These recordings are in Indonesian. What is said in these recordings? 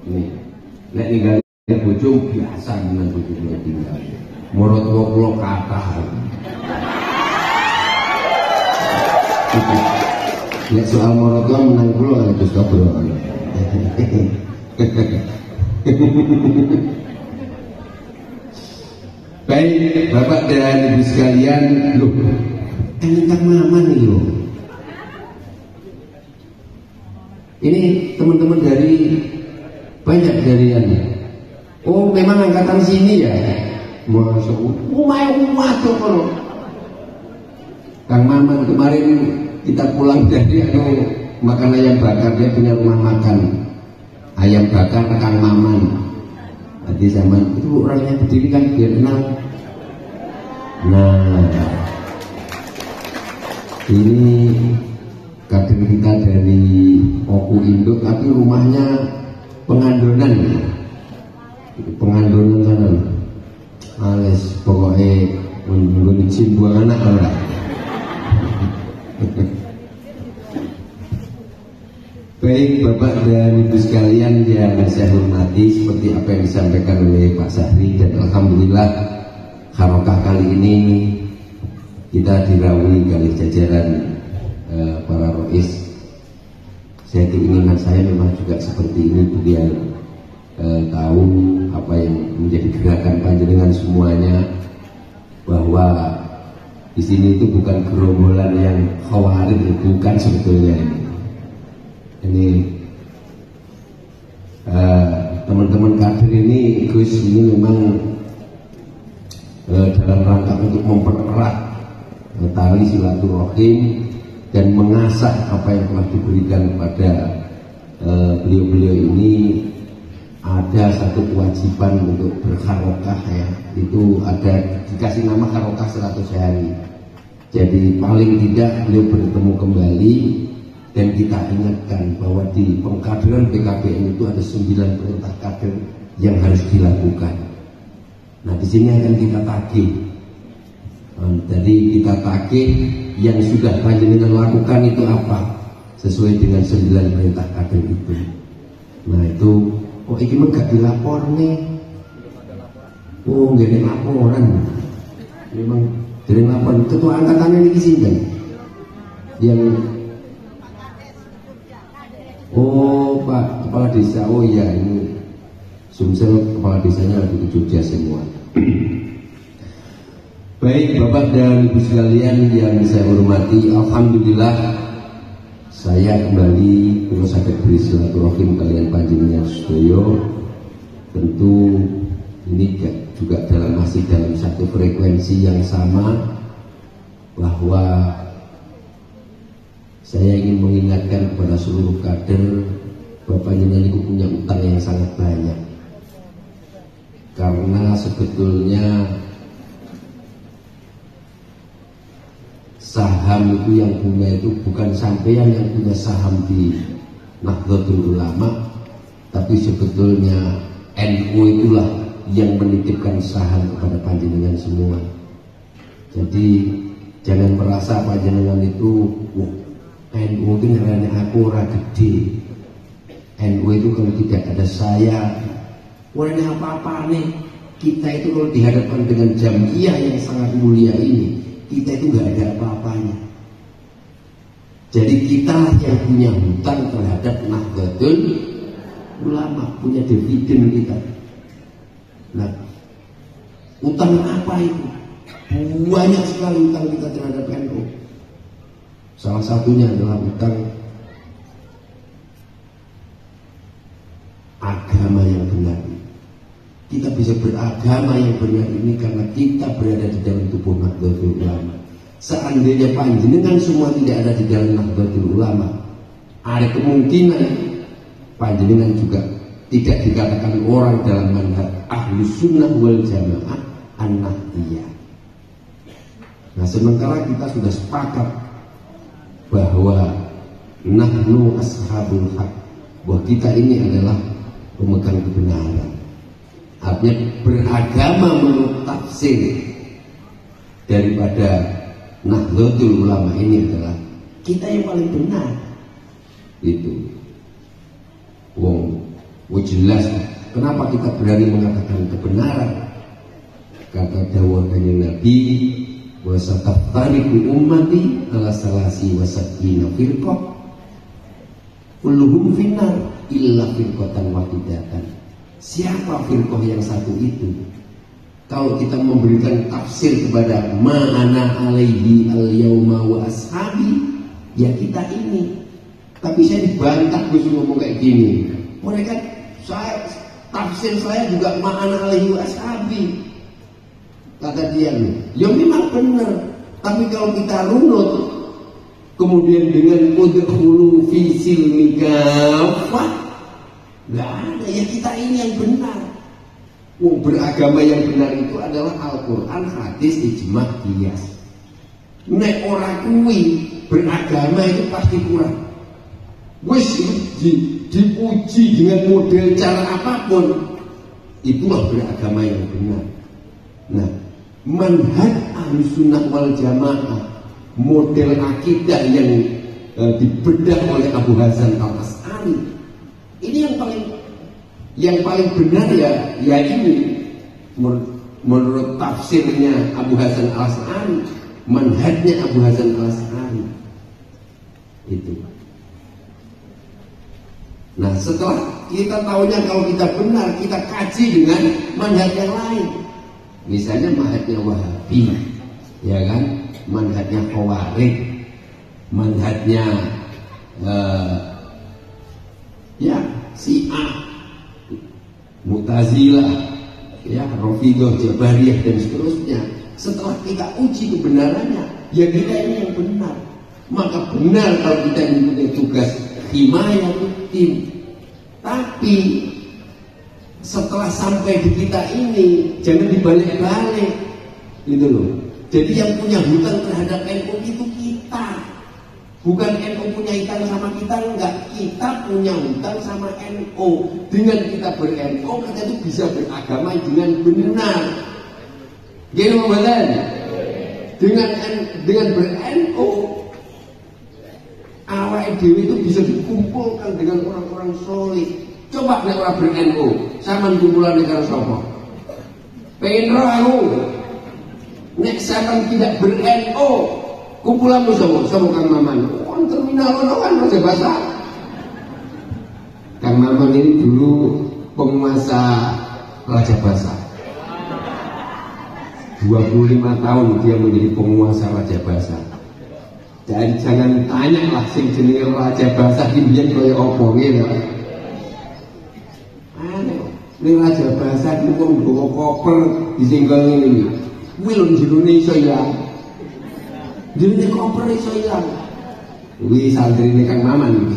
Ini nek ninggal bojo biasa dengan bojo tinggal. Menurut kula kathah. Nek soal morotua menang kula Gus Dobro. Baik Bapak dan Ibu sekalian, loh, entah mama nih loh. Ini teman-teman dari banyak dari ini. Oh memang angkatan sini ya. Masya Allah, umat tuh Kang Maman kemarin kita pulang dari makan ayam bakar, dia punya rumah makan ayam bakar Kang Maman. Tadi zaman itu orangnya berdiri kan dia kenal. Nah ini kader kita dari Oku Induk, tapi rumahnya Pengandonan sana. Males pokoknya mengguni buang anak lah. Baik Bapak dan Ibu sekalian yang saya hormati, seperti apa yang disampaikan oleh Pak Sahri, dan alhamdulillah harokah kali ini kita dirawi kali jajaran para rois. Saya keinginan saya memang juga seperti ini, biar tahu apa yang menjadi gerakan panjenengan semuanya, bahwa di sini itu bukan gerombolan yang khawarij, bukan sebetulnya ini teman-teman kader ini Gus ini memang dalam rangka untuk mempererat tali silaturahim dan mengasah apa yang telah diberikan kepada beliau-beliau ini. Ada satu kewajiban untuk berharokah ya, itu ada dikasih nama harokah 100 hari. Jadi paling tidak beliau bertemu kembali, dan kita ingatkan bahwa di pengkaderan PKBN itu ada 9 perintah kader yang harus dilakukan. Nah di sini akan kita tagih. Jadi kita tagih yang sudah panjenengan lakukan itu apa, sesuai dengan 9 perintah kader itu. Nah itu, oh ini mah gak dilapor nih. Oh gak ada laporan. Memang dari laporan ketua angkatannya ini sini yang oh Pak Kepala Desa, oh iya ini Sumsel Kepala Desanya lagi ke Jogja semua. Baik Bapak dan Ibu sekalian yang saya hormati, alhamdulillah saya kembali terus sakit beri silaturahim kalian panjenengan sedoyo. Tentu ini juga masih dalam satu frekuensi yang sama, bahwa saya ingin mengingatkan kepada seluruh kader bahwa panjenengan itu punya utang yang sangat banyak. Karena sebetulnya saham itu yang punya itu bukan sampean yang punya saham di Nahdlatul Ulama, tapi sebetulnya NU itulah yang menitipkan saham kepada panjenengan semua. Jadi jangan merasa panjenengan itu NU itu ngerane aku ora gede. NU itu kalau tidak ada saya, warnanya apa-apa nih. Kita itu kalau dihadapkan dengan jamiah yang sangat mulia ini, kita itu nggak ada apa-apanya. Jadi kita yang punya hutang terhadap Nahdlatul Ulama, punya dividen kita. Nah, utang apa itu? Banyak sekali utang kita terhadap NU. Salah satunya adalah utang agama yang benar. Kita bisa beragama yang benar ini karena kita berada di dalam tubuh Nahdlatul Ulama. Seandainya panjenengan semua tidak ada di dalam Nahdlatul Ulama, ada kemungkinan panjenengan juga tidak dikatakan orang dalam manhaj Ahlus Sunnah wal Jamaah An-Nahdiyah. Nah sementara kita sudah sepakat bahwa nahnu ashabul haq, bahwa kita ini adalah pemegang kebenaran. Artinya beragama menurut tafsir daripada Nahdlatul Ulama ini adalah kita yang paling benar. Itu wong Jelas. Kenapa kita berani mengatakan kebenaran? Kata dawuh Kanjeng Nabi, wa sataftariqu ummati ala salasi wa sab'ina firqah kulluhum finnar illa firqatan wahidatan. Siapa firqah yang satu itu? Kalau kita memberikan tafsir kepada ma'ana alaihi al-yauma wa ashabi, ya kita ini. Tapi saya dibantah Gus ngomong kayak gini. Mereka tafsir saya juga ma'ana alaihi wa ashabi. Kata dia, ya memang benar. Tapi kalau kita runut, kemudian dengan udkhulu fi silmi kafah, nggak ada. Ya kita ini yang benar. Beragama yang benar itu adalah Al-Quran, hadis, ijma, qiyas. Nek ora kuwi beragama itu pasti kurang. Wis dipuji dengan model cara apapun, itulah beragama yang benar. Nah, manhaj Ahlussunnah wal Jamaah, model akidah yang dibedah oleh Abu Hasan Al-Asy'ari, ini yang paling benar ya ini menurut tafsirnya Abu Hasan Al-Asy'ari, manhajnya Abu Hasan Al-Asy'ari itu. Nah, setelah kita tahunya kalau kita benar, kita kaji dengan manhaj yang lain. Misalnya manhajnya Wahabi, ya kan? Manhajnya Khawarij, manhajnya ya Syiah, Mu'tazilah, ya Rafidhah, Jabariyah dan seterusnya. Setelah kita uji kebenarannya, ya kita ini yang benar. Maka benar kalau kita ini punya tugas himayatul. Tapi setelah sampai di kita ini, jangan dibalik-balik, gitu loh. Jadi yang punya hutang terhadap NU itu kita, bukan NU punya hutang sama kita, enggak. Kita punya hutang sama NU. Dengan kita ber-NU, kita itu bisa beragama dengan benar. Gitu betul? Dengan ber-NU, awal dewi itu bisa dikumpulkan dengan orang-orang soleh. Coba nek ora ber-NU, sampean kumpulan karo sapa? Pengen roh aku. Nek sampean tidak ber-NU, kumpulanmu sapa? Sapa Kang Maman? Wong terminal ono kan Raja Basa. Kang Maman ini dulu penguasa Raja Basa. 25 tahun dia menjadi penguasa Raja Basa. Dan jangan tanya lah sing jenenge Raja Basa ki biyen kaya apa ngene. Ini Raja Basa ki wong nggawa koper disinggal ngene. Kuwi lho jerone iso ilang. Jerone koper iso ilang. Kuwi santrine Kang Maman.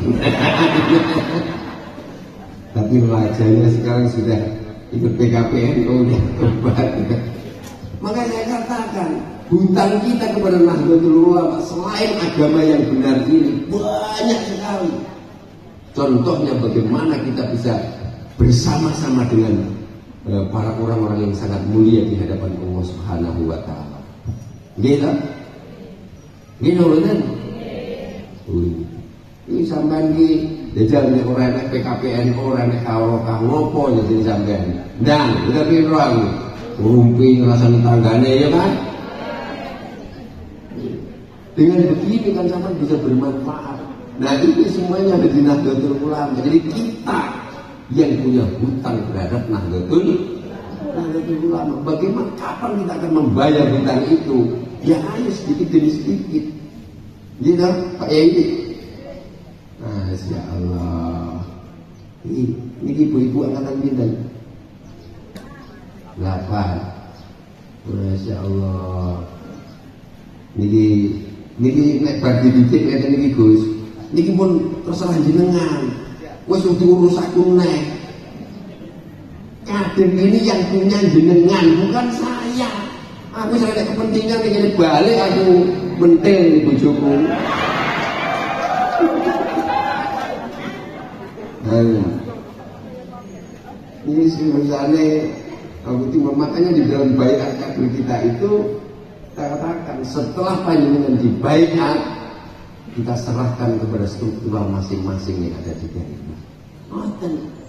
Tapi rajanya sekarang sudah ikut PKPN, udah tobat. Maka saya katakan, hutang kita kepada Nahdlatul Ulama selain agama yang benar ini banyak sekali. Contohnya bagaimana kita bisa bersama-sama dengan para orang-orang yang sangat mulia di hadapan Allah Subhanahu wa taala. Gitu? Gitu benar? Ini sampean iki jajal nek ora enek PKPN, ora enek kawroka ngopo jadi sampean. Ndang, udah piro aku? Rumpi ngerasani tanggane ya kan? Dengan begini kan sampean bisa bermanfaat. Nah ini semuanya ada di Nahdlatul Ulama. Jadi kita yang punya hutang terhadap Nahdlatul Ulama. Bagaimana, kapan kita akan membayar hutang itu? Ya ayo sedikit demi sedikit. Gitu Pak Yai. Masya Allah. Ini ibu-ibu angkatan pinten? 8. Masya Allah. Niki nek bar dididik ngeten niki Gus. Niki pun terserah jenengan. Wis diurus aku nek. Kadang ini yang punya jenengan bukan saya. Aku saya ada kepentingan ingin balik aku mentel di bojoku. Ini misalnya aku cuma makanya di dalam baiat kader kita itu kita katakan setelah panjenengan di baiat kita serahkan kepada struktural masing-masing yang ada di dalamnya.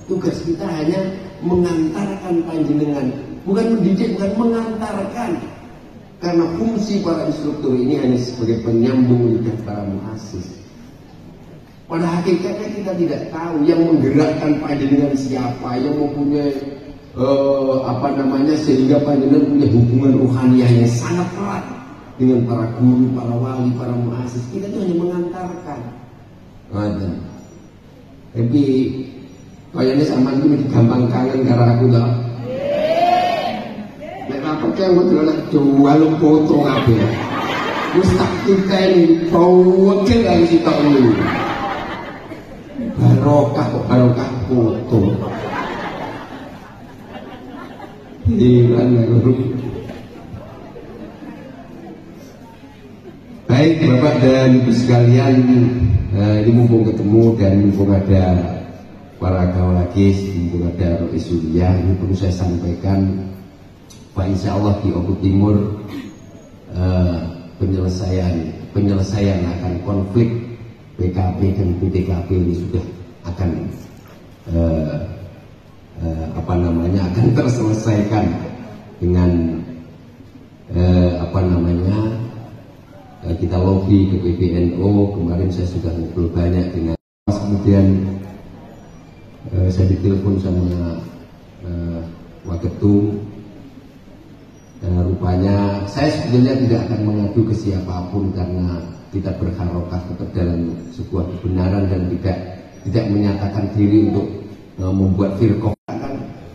Tugas kita hanya mengantarkan panjenengan, bukan mendidik, bukan mengantarkan. Karena fungsi para instruktur ini hanya sebagai penyambung lidah para muassis. Pada hakikatnya kita tidak tahu yang menggerakkan panjenengan siapa, yang mempunyai sehingga panjenengan punya hubungan rohaniah yang sangat erat dengan para guru, para wali, para muassis. Kita itu hanya mengantarkan. Tapi kayaknya sama ini gampang kangen karena aku tak. Nek percaya aku dulu jual foto kabeh. Wis tak titeni pawekil karo sitok niku. Barokah kok barokah foto. Baik Bapak dan Ibu sekalian, ini mumpung ketemu dan mumpung ada para kawalagis, mumpung ada Rois Surya, ini perlu saya sampaikan Pak, insya Allah di Oku Timur penyelesaian akan konflik PKB dan PDKP ini sudah akan akan terselesaikan dengan kita lobby ke PBNU. Kemarin saya sudah ngobrol banyak dengan, kemudian saya ditelepon sama Waketum. Rupanya saya sebetulnya tidak akan mengadu ke siapapun karena kita berharokah tetap dalam sebuah kebenaran dan tidak menyatakan diri untuk membuat firqah.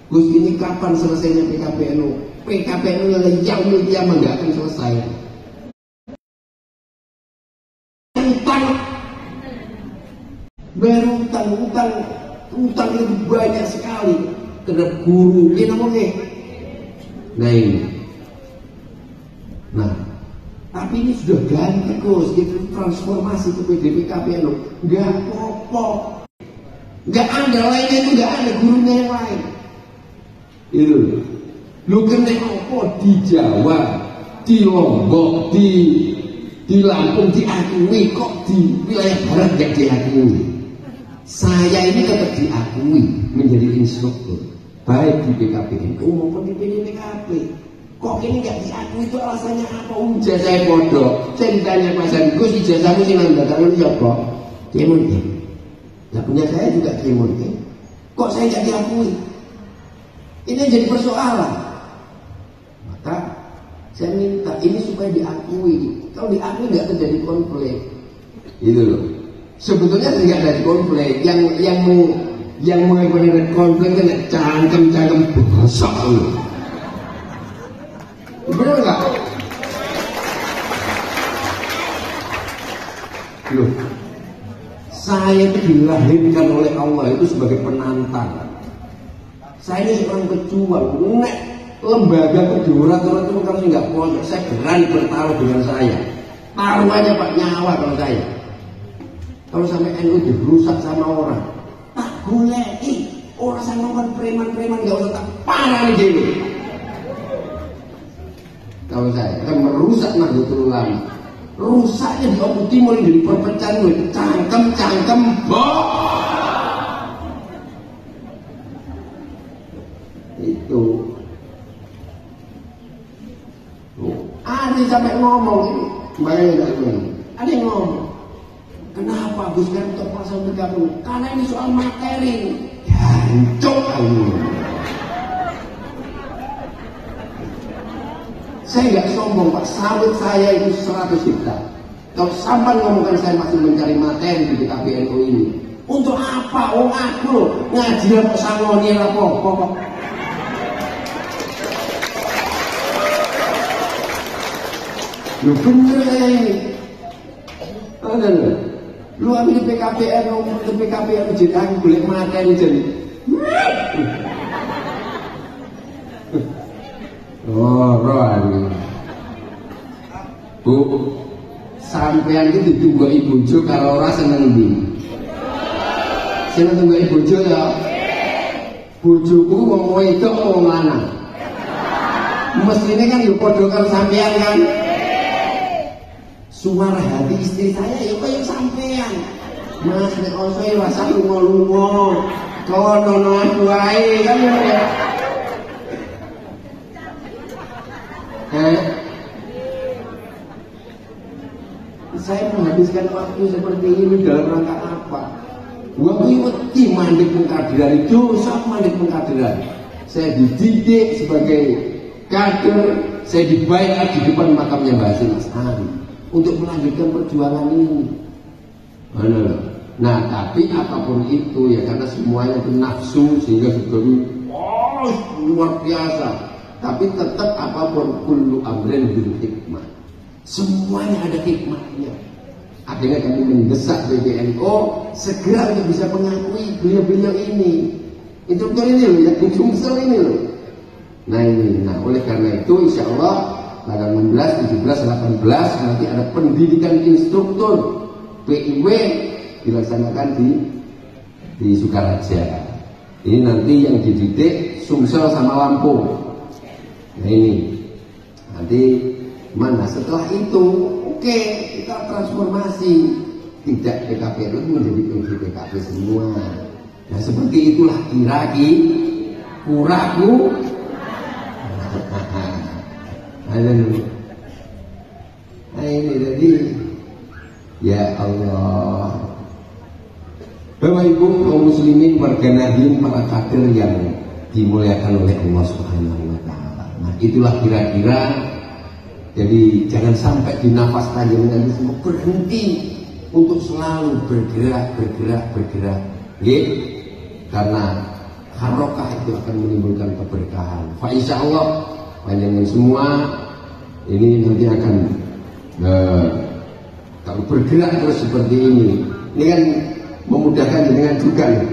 Gus, ini kapan selesainya PKPNU? PKPNU yang kiamat nggak akan selesai. Utang lebih banyak sekali terhadap guru. Ini namanya. Nah, tapi ini sudah ganti Gus, gitu transformasi ke PDPKPNU. Nggak apa-apa. Nggak ada lainnya, itu nggak ada gurunya yang lain. Itu lu kena apa di Jawa, di Lombok, di Lampung diakui, kok di wilayah barat nggak diakui. Saya ini tetap diakui menjadi instruktur baik di PKPNU maupun di PDPKP. Kok ini nggak diakui, itu alasannya apa? Ujar saya bodoh. Saya ditanya Mas Gus, ijazahmu sih nanda tangan siapa? Kiai. Nah, punya saya juga Kiai. Kok saya nggak diakui? Ini jadi persoalan. Maka saya minta ini supaya diakui. Kalau diakui nggak terjadi konflik, gitu loh. Sebetulnya tidak ada konflik. Yang mengakibatkan konflik kan cangkem bosok loh. Benar nggak? Loh, saya itu dilahirkan oleh Allah itu sebagai penantang. Saya ini seorang pejuang. Nek lembaga kejuaraan itu kalau nggak pondok, saya berani bertaruh dengan saya. Taruhannya Pak nyawa kalau saya. Kalau sampai NU dirusak sama orang, tak boleh. Orang saya ngomong preman nggak usah tak parah dulu. Kalau saya akan merusak Nahdlatul Ulama, rusaknya di Oku Timur jadi perpecahan gue, cangkem itu. Ada sampai ngomong ini, ada yang ngomong, kenapa Gus Garto pasal bergabung? Karena ini soal materi, hancur kamu. Saya nggak sombong Pak, sawit saya itu 100 hektar. Kalau sampai ngomongkan saya masih mencari materi di PKPNU ini, untuk apa? Aku loh ngaji apa sangoni apa kok. Lu bener saya ini. Ada nggak? Lu ambil PKPNU jadi aku boleh materi jadi. Rohan Bu, sampean itu ditunggu ibu jo kalau ora seneng ndi? Seneng tunggu ibu jo ya? Bojoku wong wedok wong lanang. Mestine kan yo padha karo sampean kan? Suara hati istri saya ya kaya sampean. Mas nek oso ya rasa lunga-lunga. kono aku ae kan ya. Saya menghabiskan waktu seperti ini dalam rangka apa? Waktu itu mandek pengkaderan, dosa mandek pengkaderan. Saya dididik sebagai kader, saya dibayar di depan makamnya Mbah Hasyim As'ari untuk melanjutkan perjuangan ini. Nah, tapi apapun itu ya karena semuanya itu nafsu sehingga sebetulnya luar biasa. Tapi tetap apapun kullu amrin bil hikmah. Semuanya ada hikmahnya. Akhirnya kami mendesak PBNU segera untuk bisa mengakui beliau-beliau ini. Instruktur ini loh, yang Sumsel ini loh. Nah ini, oleh karena itu insya Allah tanggal 16, 17, 18 nanti ada pendidikan instruktur PIW dilaksanakan di Sukaraja. Ini nanti yang dididik Sumsel sama Lampung. Nah ini nanti mana setelah itu oke, kita transformasi tidak PKP menjadi PKP semua. Nah seperti itulah kuraku. Nah ini jadi ya Allah, Bapak Ibu kaum muslimin, warga Nahdien, para kader yang dimuliakan oleh Allah Subhanahu wa taala. Nah itulah kira-kira. Jadi jangan sampai di nafas panjenengan semua berhenti untuk selalu bergerak. Karena harokah itu akan menimbulkan keberkahan. Fa insya Allah panjenengan semua ini nanti akan kalau bergerak terus seperti ini kan memudahkan dengan juga nih.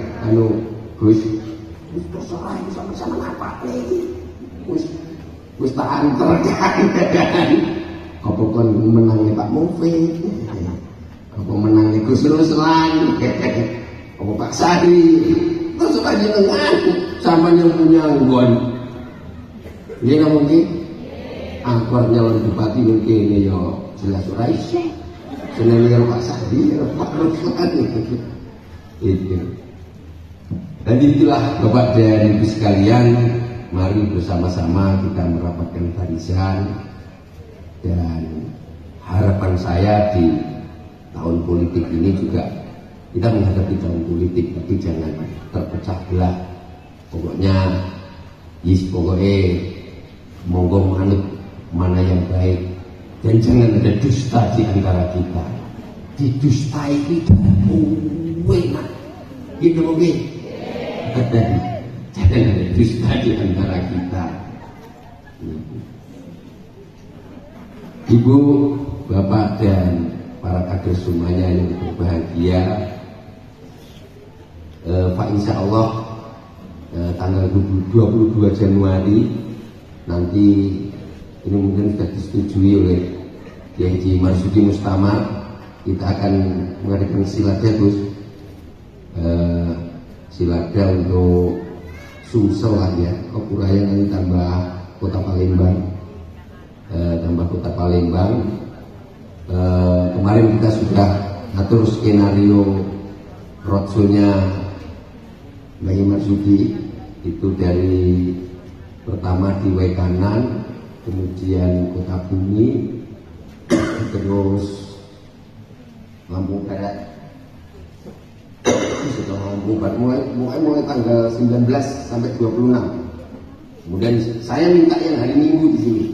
Gus terserah sama-sama apa nih? Wis tak antar kan. Apa kon menangnya Pak Mufid, apa menangnya Gus Ruslan, apa Pak Sadi, terus aja dengan sama yang punya nggon. Ini nggak mungkin. Angkor nyalon bupati mungkin ini yo jelas rai. Senangnya Pak Sadi, Pak Ruslan itu. Dan itulah Bapak dan Ibu sekalian. Mari bersama-sama kita merapatkan barisan, dan harapan saya di tahun politik ini juga kita menghadapi tahun politik, tapi jangan terpecah belah. Pokoknya monggo manut mana yang baik, dan jangan ada dusta di antara kita. Didustai itu enak, gitu mungkin. Jangan ada dusta di antara kita. Ibu, Bapak dan para kader semuanya yang berbahagia, Pak insya Allah tanggal 22 Januari nanti ini mungkin sudah disetujui oleh Kiai Haji Marsudi Mustamar, kita akan mengadakan silada Gus, silada untuk Sumsel lah ya, Kopuraya nanti tambah Kota Palembang, kemarin kita sudah atur skenario roadshow-nya Mbak Marsudi, itu dari pertama di Wekanan, kemudian Kota Bumi, terus Lampung Barat. Setelah Lampung Barat mulai tanggal 19 sampai 26. Kemudian saya minta yang hari Minggu di sini.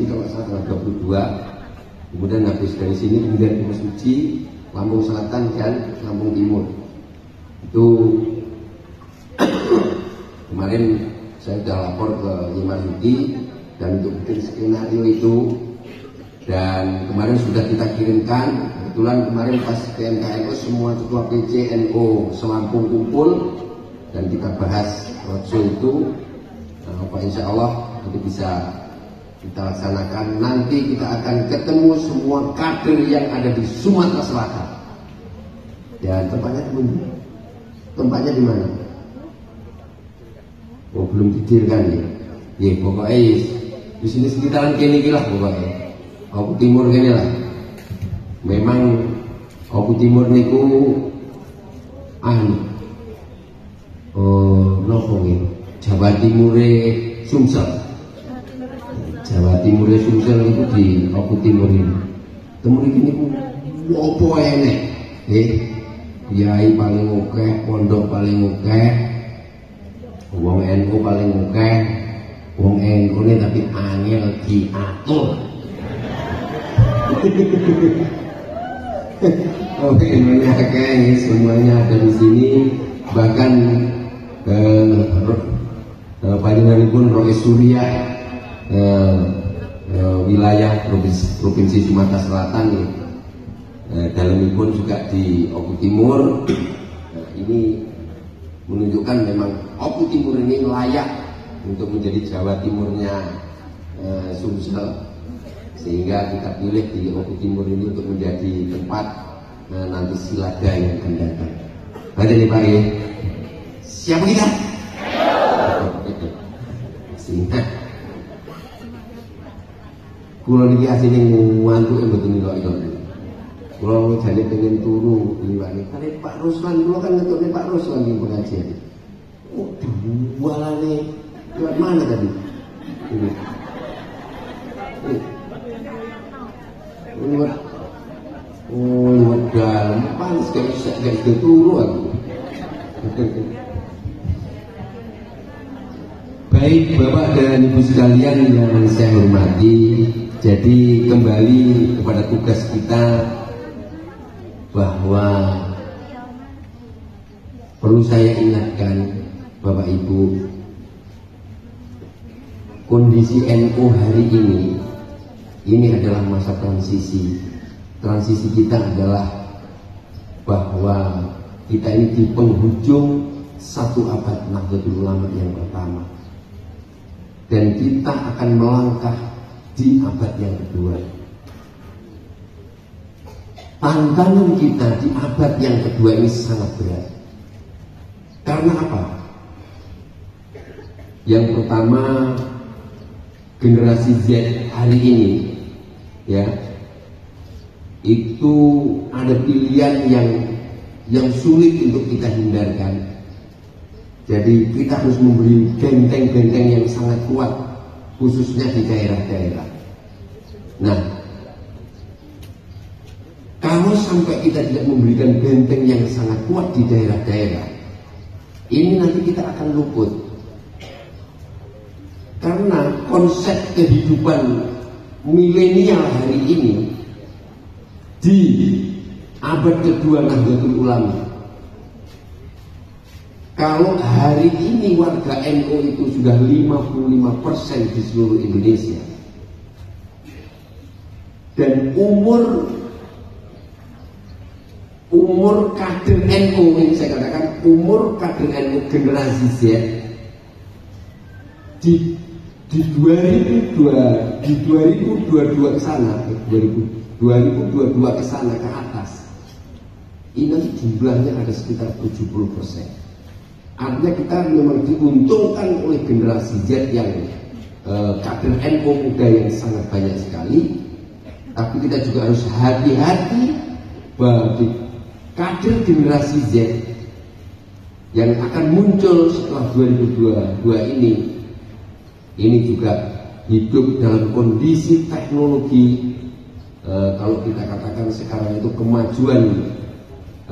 Kalau salah tanggal 22. Kemudian habis dari sini kemudian ke Suci, Lampung Selatan dan Lampung Timur. Itu kemarin saya sudah lapor ke Imam Yudi dan untuk bikin skenario itu, dan kemarin sudah kita kirimkan. Kebetulan kemarin pas PNKNU semua ketua PCNU Selampung kumpul dan kita bahas roadshow itu. Pak insya Allah itu bisa kita laksanakan. Nanti kita akan ketemu semua kader yang ada di Sumatera Selatan. Dan tempatnya di mana? Oh belum dikirkan ya. Ya pokoknya di sini sekitaran kini lah pokoknya. Aku Timur kini lah. Memang Aku Timur niku nopo nggih Jawa Timure Sumsel. Jawa Timure Sumsel itu di Oku Timur ini. Timur ini opo enek nggih. Kiai paling akeh, pondok paling akeh, wong NU paling akeh, wong NU ini tapi angel diatur. Oke, ini akeh, semuanya ada di sini. Bahkan panjenenganipun Rois Surya wilayah provinsi Sumatera Selatan dalamipun juga di Oku Timur. Ini menunjukkan memang Oku Timur ini layak untuk menjadi Jawa Timurnya Sumsel, sehingga kita pilih di Oku Timur ini untuk menjadi tempat nanti Silaga yang akan datang. Baca nih Pak ya, siapa kita? Sehingga kulo niki asine ngantuk mboten nilai-nilai. Kulo jane pengen turu liwani. Kali Pak Ruslan, kulo kan ngetokne Pak Ruslan di pengajian. Oh, walane lewat mana tadi? Ini. Lewat dalam, panas gak bisa turu aku. Baik Bapak dan Ibu sekalian yang saya hormati, jadi kembali kepada tugas kita bahwa perlu saya ingatkan Bapak Ibu, kondisi NU hari ini adalah masa transisi. Transisi kita adalah bahwa kita ini di penghujung satu abad Nahdlatul Ulama yang pertama, dan kita akan melangkah di abad yang kedua. Tantangan kita di abad yang kedua ini sangat berat. Karena apa? Yang pertama, generasi Z hari ini ya, itu ada pilihan yang sulit untuk kita hindarkan. Jadi kita harus memberi benteng-benteng yang sangat kuat, khususnya di daerah-daerah. Nah, kalau sampai kita tidak memberikan benteng yang sangat kuat di daerah-daerah, ini nanti kita akan luput. Karena konsep kehidupan milenial hari ini di abad kedua Nahdlatul Ulama, kalau hari ini warga NU itu sudah 55% di seluruh Indonesia, dan umur kader NU ini, saya katakan umur kader NU generasi Z di 2022 ke sana, 2022 ke sana ke atas, ini jumlahnya ada sekitar 70%. Artinya kita memang diuntungkan oleh generasi Z yang kader NU muda yang sangat banyak sekali. Tapi kita juga harus hati-hati bagi kader generasi Z yang akan muncul setelah 2022 ini juga hidup dalam kondisi teknologi, kalau kita katakan sekarang itu kemajuan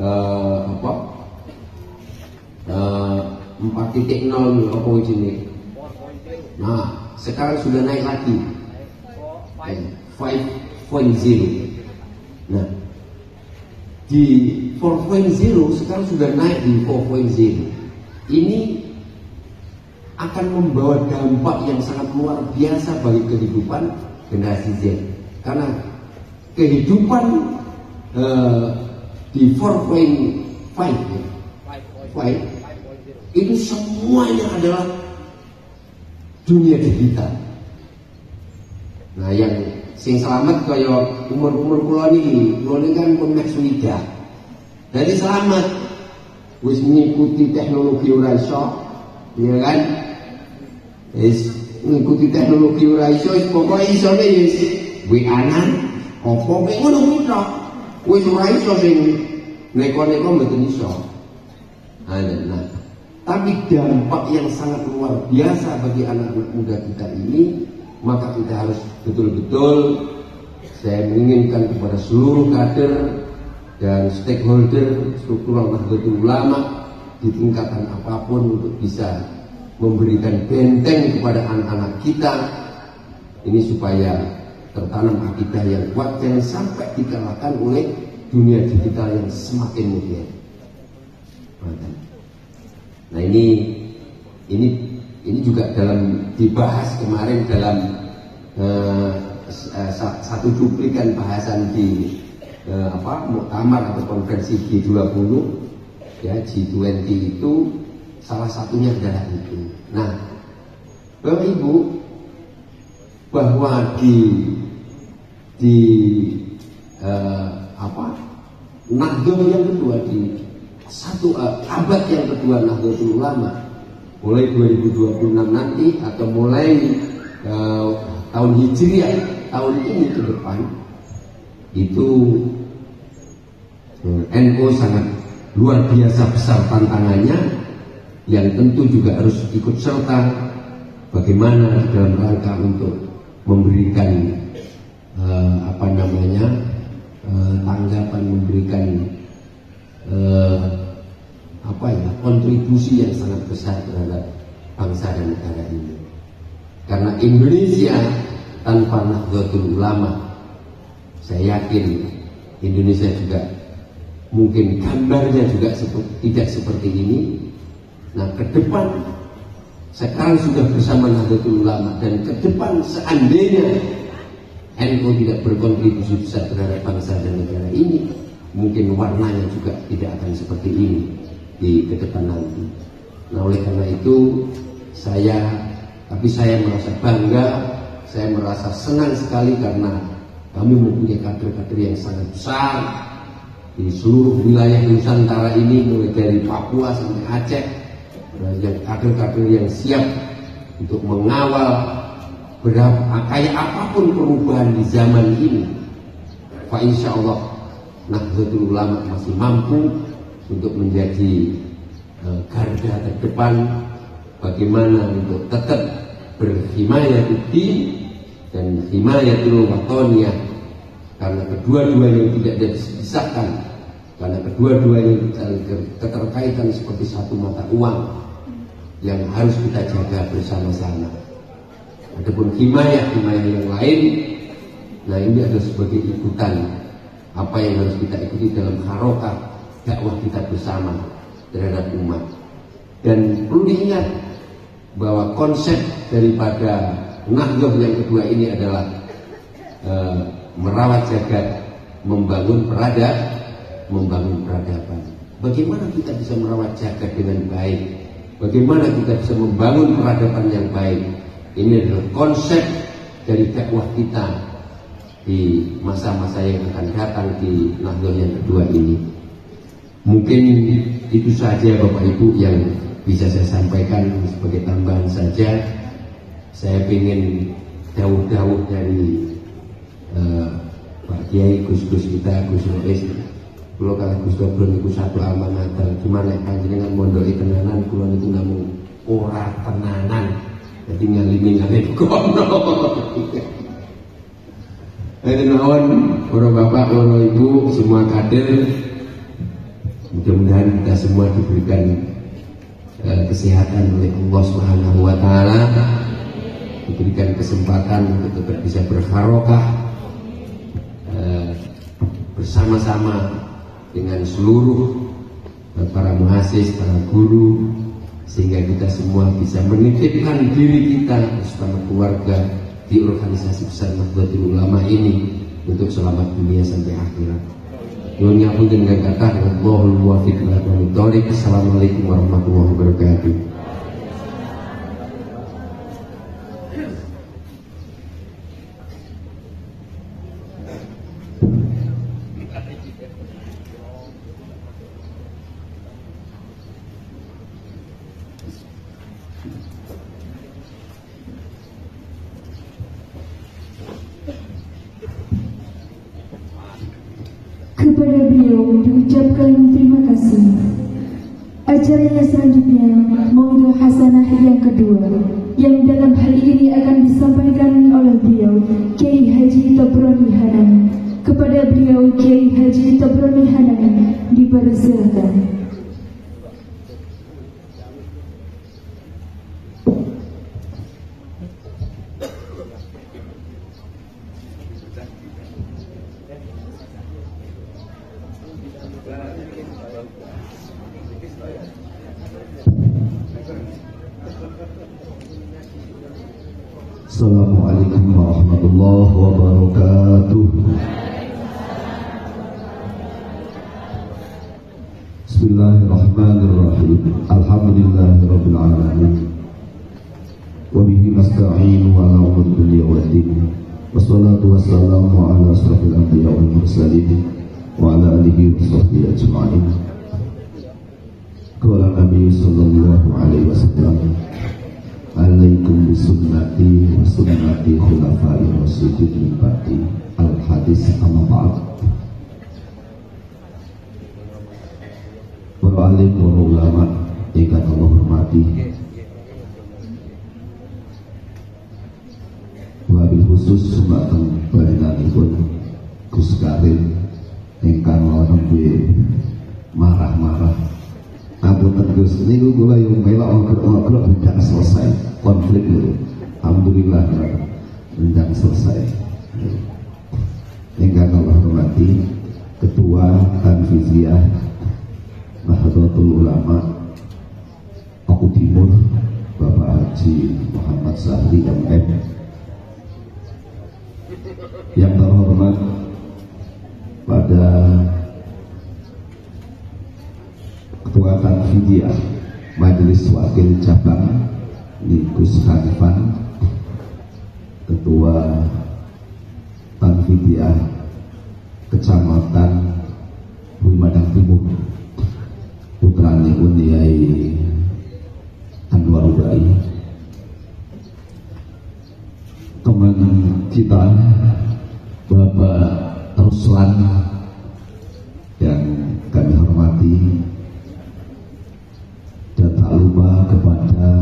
4.0 apa ini. Nah, sekarang sudah naik lagi 5.0. Nah, di 4.0 sekarang sudah naik di 4.0. Ini akan membawa dampak yang sangat luar biasa bagi kehidupan generasi Z. Karena kehidupan di 4.5 itu semuanya adalah dunia digital. Nah, yang sing selamat kaya umur kula niki kan pun mek suwidak. Jadi selamat wis mengikuti teknologi ora iso, ya kan? Wis mengikuti teknologi ora iso, pokoke isone wis WA-an apa mek ngono tok. Wis ora iso sing neko-neko mboten iso. Nah, tapi dampak yang sangat luar biasa bagi anak-anak muda kita ini, maka kita harus betul-betul, saya menginginkan kepada seluruh kader dan stakeholder struktural Nahdlatul Ulama di tingkatan apapun untuk bisa memberikan benteng kepada anak-anak kita ini supaya tertanam akidah yang kuat, jangan sampai dikalahkan oleh dunia digital yang semakin modern. Nah ini juga dalam dibahas kemarin dalam satu cuplikan bahasan di muktamar atau konferensi G20 ya, G20 itu salah satunya adalah itu. Nah, Bapak Ibu, bahwa Nahdlatul yang kedua di satu abad yang kedua Nahdlatul Ulama mulai 2026 nanti atau mulai tahun Hijriah tahun ini ke depan itu NU sangat luar biasa besar tantangannya, yang tentu juga harus ikut serta bagaimana dalam rangka untuk memberikan tanggapan, memberikan kontribusi yang sangat besar terhadap bangsa dan negara ini. Karena Indonesia tanpa Nahdlatul Ulama, saya yakin Indonesia juga mungkin gambarnya juga tidak seperti ini. Nah, ke depan sekarang sudah bersama Nahdlatul Ulama, dan ke depan seandainya NU tidak berkontribusi besar terhadap bangsa dan negara ini, mungkin warnanya juga tidak akan seperti ini di ke depan nanti. Nah, oleh karena itu saya merasa bangga, saya merasa senang sekali karena kami mempunyai kader-kader yang sangat besar di seluruh wilayah Nusantara ini, mulai dari Papua sampai Aceh, dan kader-kader yang siap untuk mengawal kayak apapun perubahan di zaman ini. Fa insya Allah Nahdlatul Ulama masih mampu untuk menjadi garda terdepan bagaimana untuk tetap berhimayatul dan himayatul watoniyah, karena kedua-duanya tidak dipisahkan, karena kedua-duanya keterkaitan seperti satu mata uang yang harus kita jaga bersama-sama. Adapun himayah yang lain, nah ini adalah sebagai ikutan apa yang harus kita ikuti dalam harokah dakwah kita bersama terhadap umat. Dan perlu diingat bahwa konsep daripada Nahdlatul yang kedua ini adalah merawat jagat, membangun peradaban. Bagaimana kita bisa merawat jagat dengan baik? Bagaimana kita bisa membangun peradaban yang baik? Ini adalah konsep dari dakwah kita di masa-masa yang akan datang di Nahdlatul yang kedua ini. Mungkin itu saja Bapak Ibu yang bisa saya sampaikan sebagai tambahan saja. Saya ingin jauh-jauh dari Pak Kiai Gus-Gus kita, Gus Nuris. Kalau kalau Gus Dobron itu satu alma mater, gimana panjenengan mondoki tenanan, kalau itu namun ora tenanan, jadi ngalimi kono. Mohon para bapak, para ibu, semua kader, mudah-mudahan kita semua diberikan kesehatan oleh Allah Subhanahu wa Ta'ala, diberikan kesempatan untuk tetap bisa berharokah bersama-sama dengan seluruh para muassis, para guru, sehingga kita semua bisa menitipkan diri kita bersama keluarga di organisasi besar Nahdlatul Ulama ini untuk selamat dunia sampai akhirat. Dunia pun dengan kata Allahul muwaffiq ila aqwamit thoriq. Assalamualaikum warahmatullahi wabarakatuh. Kepada beliau diucapkan terima kasih. acaranya selanjutnya Mauidul Hasanah yang kedua, yang dalam hal ini akan disampaikan oleh beliau Kiai Haji Tobroni Hanan. Kepada beliau Kiai Haji Tobroni Hanan dipersilakan. Assalamualaikum warahmatullahi wabarakatuh. Bismillahirrahmanirrahim. Alhamdulillahirabbil alamin. Wa bihi nasta'inu ala umuri dunya waddin. Wassalatu wassalamu ala asrofil anbiya wal mursalin wa ala alihi wa sahbihi ajma'in. Qala Nabi sallallahu alaihi wasallam, alaikum bisunnati wa sunnati khulafai rasyidin min ba'di. Al-hadis amma ba'd. Para alim, para ulama ingkang Allah hormati, wabil khusus sumateng panjenenganipun Gus Karim ingkang nembe marah-marah. Apunten Gus, niku kula yo melok okrok tidak selesai konflik niku. Alhamdulillah tidak selesai. Ingkang Allah hormati Ketua Tanfiziyah Nahdlatul Ulama Paku Timur Bapak Haji Muhammad Sahri MM, yang terhormat pada Ketua Tanfidiyah Majelis Wakil Cabang Gus Hanifan, Ketua Tanfidiyah Kecamatan Buimadang Timur putrane pun Yai Anwar Ubai, teman kita Bapak Ruslan yang kami hormati, dan tak lupa kepada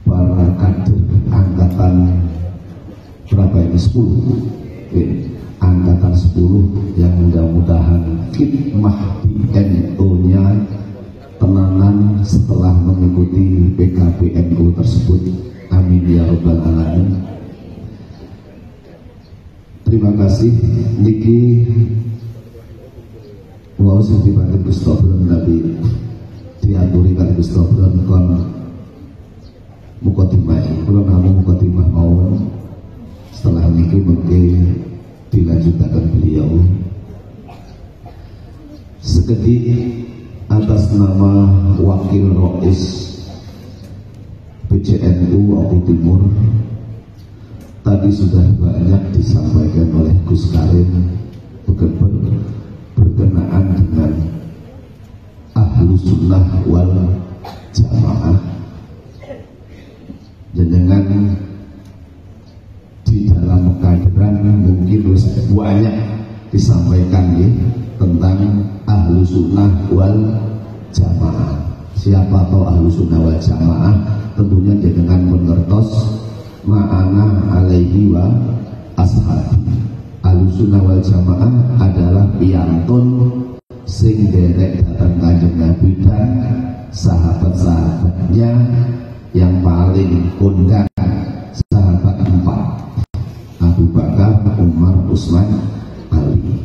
para kader angkatan berapa ini, 10 angkatan 10 yang mudah-mudahan khidmah di NU-nya tenanan setelah mengikuti PKP NU tersebut. Amin ya rabbal alamin. Terima kasih niki wa usuti pada Gustafron Nabi diaturi kali Gustafron kon mukotimah, kalau kamu mukotimah mawon setelah niki mungkin dilanjutkan beliau. Sekedik atas nama Wakil Rois PCNU Paku Timur, tadi sudah banyak disampaikan oleh Gus Karim berkenaan dengan Ahlus Sunnah wal Jamaah, dan dengan di dalam kaderan mungkin banyak disampaikan ya, tentang Ahlus Sunnah wal Jamaah. Siapa tahu Ahlus Sunnah wal Jamaah? Tentunya dengan mengertos ma'ana alaihi wa ashabi. Ahlus Sunnah wal Jamaah adalah piantun sing derek datang Kanjeng Nabi dan sahabat-sahabatnya, yang paling kondang sahabat 4, Abu Bakar, Umar, Utsman, Ali.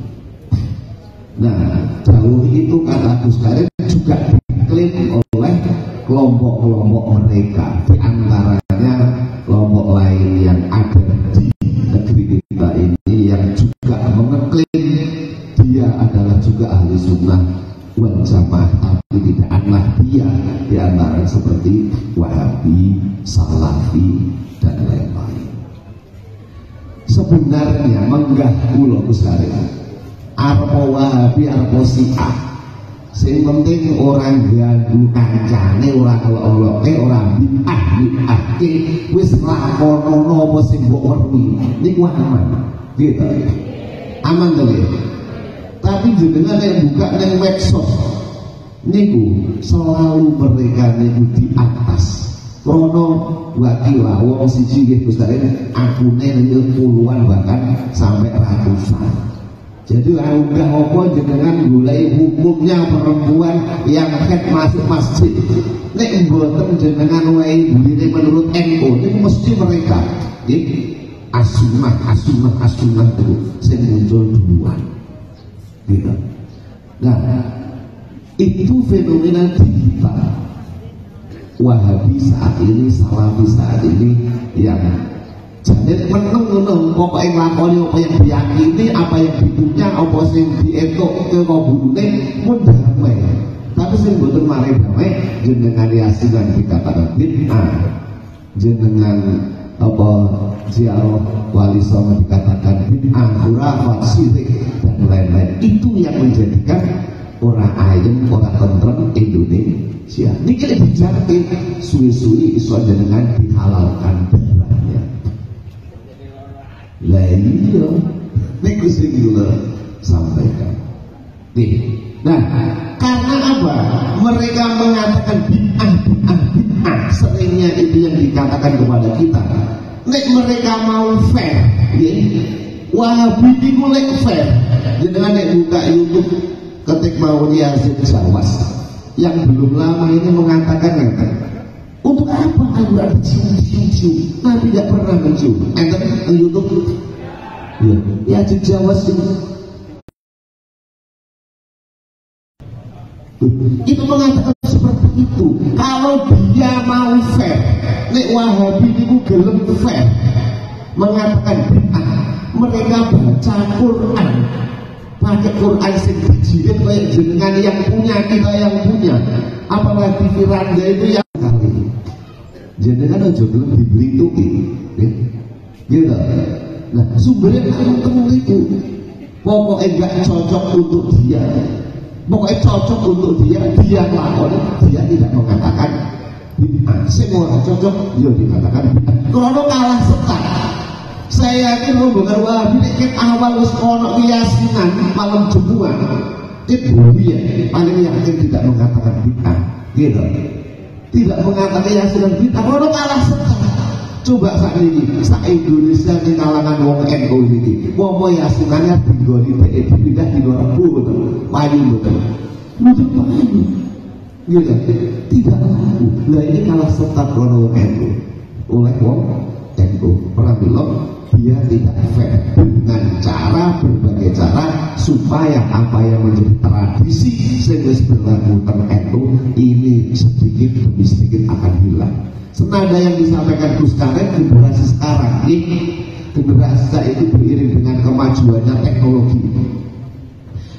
Nah, jauh itu kata Gus Karim juga diklaim oleh kelompok-kelompok mereka, di antaranya kelompok lain yang ada di negeri kita ini yang juga mengeklaim dia adalah juga ahli sunnah wal jamaah, tapi tidak anlah dia di antara seperti Wahabi, Salafi, dan lain-lain. Sebenarnya menggah kula Gus Karim arpo Wahabi arpo Syiah, sing penting orang ganggu kancane, ora elok-eloke, ora bid'ah-bid'ahke, wis lakonono apa sing mbok weruhi niku aman. Gitu. Aman to nggih? Tapi jenengan yang buka neng medsos niku selalu mereka niku di atas. Krono wakila wong siji nggih Gus Karim akune niku puluhan bahkan sampai ratusan. Jadi udah apa jenengan golek hukumnya perempuan yang head masuk masjid. Nek mboten jenengan wae diri menurut NU niku mesti mereka nggih asunah itu sing muncul duluan. Gitu. Nah, itu fenomena digital. Wahabi saat ini, Salafi saat ini yang jadi meneng-meneng pokoknya ngelakoni apa yang diyakini, apa yang dipunya, apa yang dientuk ke kubune pun damai. Tapi sing mboten mari damai jenengan yasinan dikatakan bid'ah. Jenengan apa ziarah wali songo dikatakan bid'ah, khurafat, syirik dan lain-lain. Itu yang menjadikan orang ayem, orang tentrem Indonesia. Niki lek dijake suwi-suwi iso jenengan dihalalkan darahnya. Lah iya, niku sing kula sampaikan. Nih, nah karena apa? Mereka mengatakan bid'ah, seringnya itu yang dikatakan kepada kita. Nek mereka mau fair, Wahabi itu lek fair. Jangan nek buka YouTube ketik mau Yazid Jawas yang belum lama ini mengatakan untuk apa Al-Quran dicium-cium? Nabi tidak pernah mencium. Enter ke YouTube, Yazid Jawas itu mengatakan seperti itu. Kalau dia mau fair, nek Wahabi itu gelem fair, mengatakan bid'ah, mereka baca Quran, pakai Quran sing dijilid kayak jenengan yang punya, kita yang punya. Apalagi Firanda itu yang kali jenengan aja belum dibeli itu gitu. Nah sumbernya ketemu itu pokoknya enggak cocok untuk dia, pokoknya cocok untuk dia lakoni, dia tidak mengatakan bid'ah. Semua cocok dia dikatakan bid'ah. Kalau kalah setak, saya yakin rombongan Wahabi nek awal wis ono keyakinan malam Jumat itu ya paling yakin tidak mengatakan bid'ah gitu, tidak mengatakan keyakinan bid'ah. Kalau kalah setak, coba saat ini Indonesia di kalangan wong NU ini mau yakinannya digoni pindah di luar betul payu betul payu gitu, tidak laku. Nah ini kalah setak kalau NU oleh wong NU pernah bilang dia tidak fair dengan berbagai cara supaya apa yang menjadi tradisi sehingga berlaku NU ini sedikit demi sedikit akan hilang. Senada yang disampaikan Gus Karim, generasi sekarang ini generasi itu beriring dengan kemajuannya teknologi.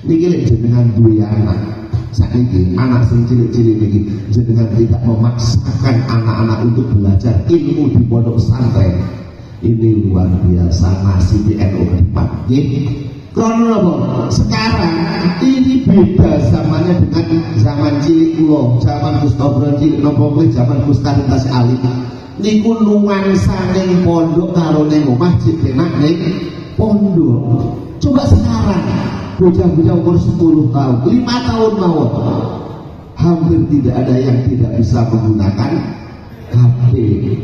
Niki lek jenengan duwe anak saiki, anak sing cilik-cilik niki jenengan tidak memaksakan anak-anak untuk belajar ilmu di pondok pesantren. Ini luar biasa nasib NU ke depan. Karena apa? Sekarang ini beda zamannya dengan zaman cilik kula, zaman Gus Tobron cilik nopo kuwi zaman Gus Karim tasih alim. Niku nuansa ning pondok karo ning omah enak ning pondok. Coba sekarang bocah-bocah umur 10 tahun, 5 tahun mawon, hampir tidak ada yang tidak bisa menggunakan HP.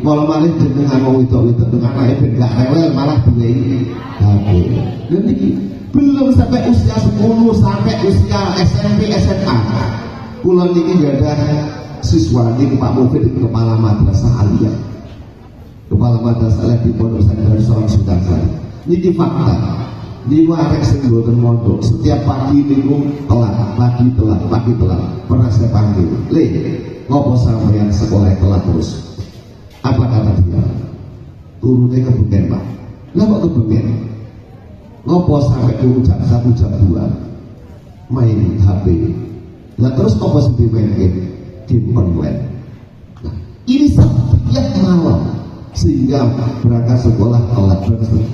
Malah jenengan mau itu dengan anak gak rewel malah duwe HP. Dan ini belum sampai usia 10 sampai usia SMP SMA. Kula niki gak ada siswa di Pak Mufid kepala madrasah aliyah. Kepala madrasah aliyah di Pondok Pesantren Sorong Sudarsan. Niki fakta. Niku arek sing mboten mondok setiap pagi niku telat. Pernah saya panggil, "Le, ngopo sampeyan sekolah telat terus?" Apa kata dia? Turunnya ke Beken, Pak. Lah kok ke Beken? Ngopo sampai turun jam 1 jam 2 main HP. Lah terus ngopo sing dimain game online. Nah, ini setiap malam sehingga berangkat sekolah telat.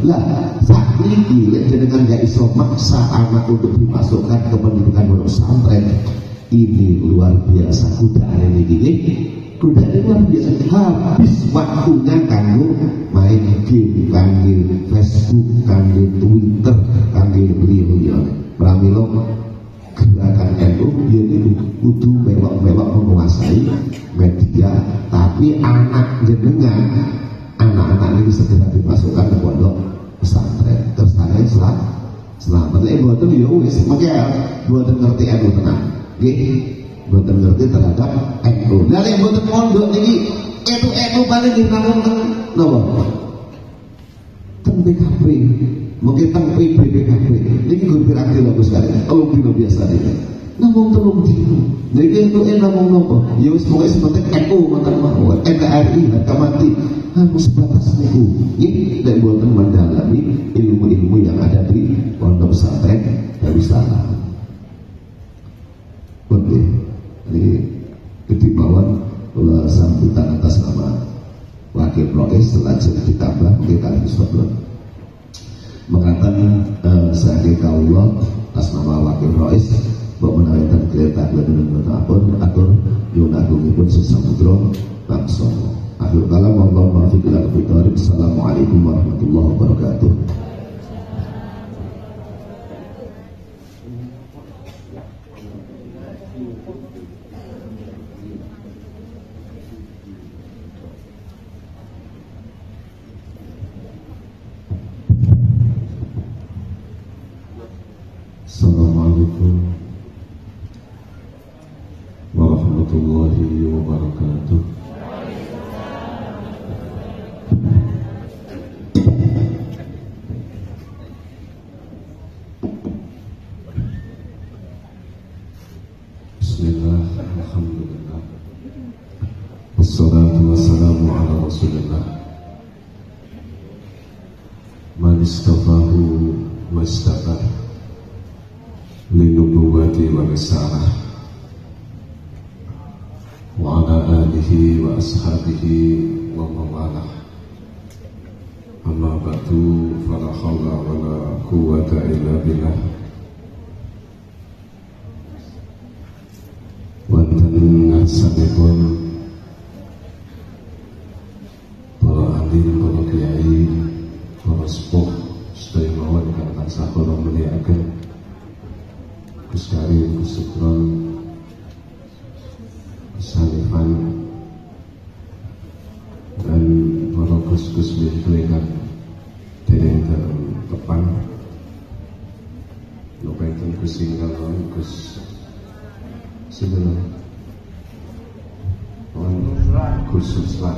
Lah saat ini jenengan gak iso maksa anak untuk dimasukkan ke pendidikan pondok pesantren. Ini luar biasa. Udah ada ini godaan luar biasa. Habis waktunya kanggo main game, kanggo Facebook, kanggo Twitter, kanggo beliau pramila gerakan NU ini kudu melok-melok menguasai media, tapi anak jenengan, anak-anak ini segera dimasukkan ke pondok pesantren, terus kalian selamat. Buatan ya wis, makanya buatan ngerti NU tenang, buatan ngerti terhadap NU. Dari buatan pondok ini NU paling dinamun nopo teng PKP, mungkin teng PBPKP. Ini gue pirakti bagus sekali. Kalau bino biasa ini, ngomong telung dino. Jadi itu ngomong nopo. Ya wis pokoknya seperti NU makan mawon, NKRI harga mati. Harus sebatas niku. Ini dari buatan mendalami ilmu-ilmu yang ada di pondok pesantren Darussalam. Oke, ini ketimbauan ulah sambutan atas nama Wakil Rois selanjutnya ditambah mungkin kalian sebelum mengatakan saya Allah atas nama Wakil Rois bahwa menawarkan kereta dan apun atur yunagungipun sesamudro bangsono. Akhir kalam Allah maafiq ila fitarib. Assalamualaikum warahmatullahi wabarakatuh. Assalamualaikum warahmatullahi wabarakatuh. Bismillah, alhamdulillah, wassalatu wassalamu ala rasulillah man istafahu wa istafah linubuwati wa risalah wa ala alihi wa ashabihi wa mawalah. Amma ba'du, fala hawla wa la quwwata illa billah. Wonten ngasanipun para alim, para kiai, para sepuh sedaya mawon ingkang tansah kula mulyakaken Gus Karim, Gus Sukron, Gus Hanifan, dan para Gus-Gus Mintu ingkang dereng tepan. Napa enten Gus ingkang Gus Sinten Gus Suslan.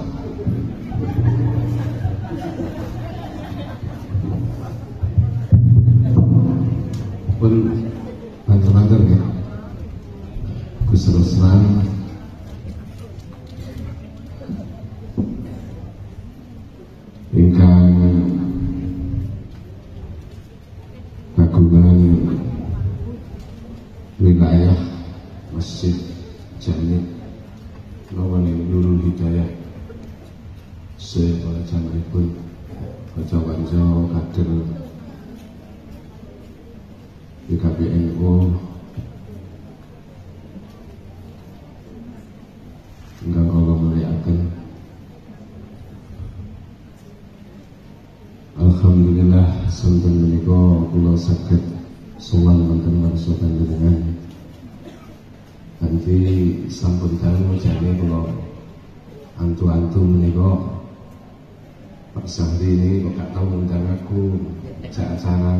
Pun banter-banter ya Gus Ruslan, ingkang kagungan wilayah Masjid Jami Nawali Nurul Hidayah sepada jamanipun kanca-kanca kader BKPNU ingkang kula mulyakaken. Alhamdulillah sonten menika kula saged sowan wonten warsa panjenengan. Kanthi sampun dangu jane kula antu-antu menika Pak Sahri ini kok gak tau ngundang aku ajak acara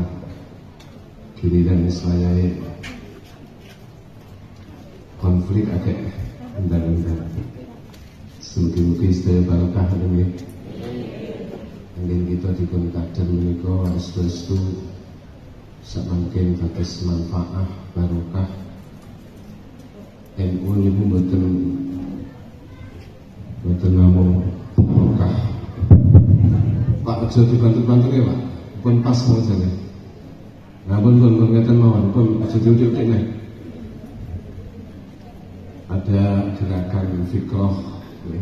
giliran saya konflik agak undang-undang. Semoga-moga sedaya barokah ini. Mungkin kita dipun kader menika astu-astu samangken dados manfaat barokah. NU niku mboten namung barokah. Pak aja dibantu-bantu ya Pak. Pun pas mawon. Nah, pun ngeten mawon, pun aja diujuk nek. Ada gerakan fikroh, ya.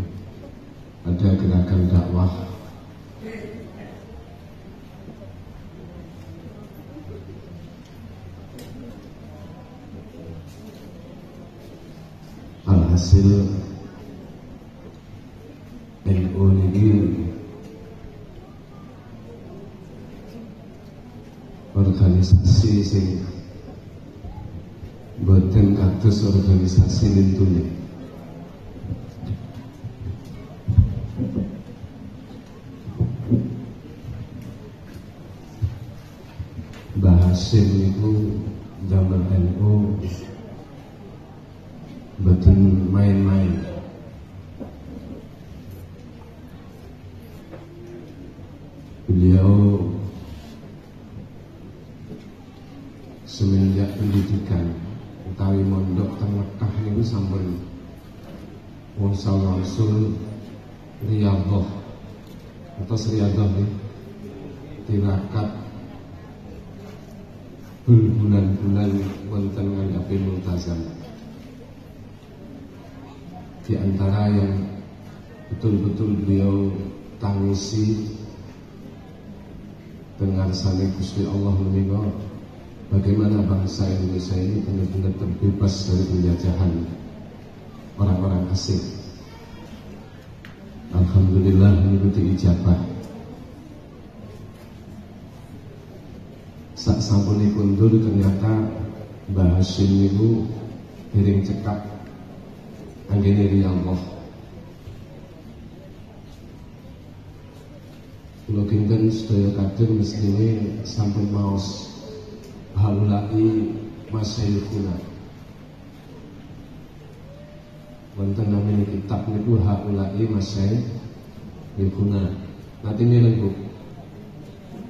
Ada gerakan dakwah. Alhasil NU ini organisasi sing boten kados organisasi lintune. Mbah Hasyim niku zaman NU boten main-main. Beliau semenjak pendidikan utawi mondok teng Mekah niku sampun wangsul riyadhah atau riyadhah nih tirakat berbulan-bulan wonten ngandhapi multazam. Di antara yang betul-betul beliau tangisi dengan saling Gusti Allah menika bagaimana bangsa Indonesia ini benar-benar terbebas dari penjajahan orang-orang asing. Alhamdulillah mengikuti ijabah. Sak sampunipun tur ternyata Mbah Hasyim niku piring cekap anggene riyadhah. Kula kinten sedaya kader mestine sampun maos haulai masyayikhuna. Wonten namine kitab niku haulai masyayikhuna. Nanti nilen Bu.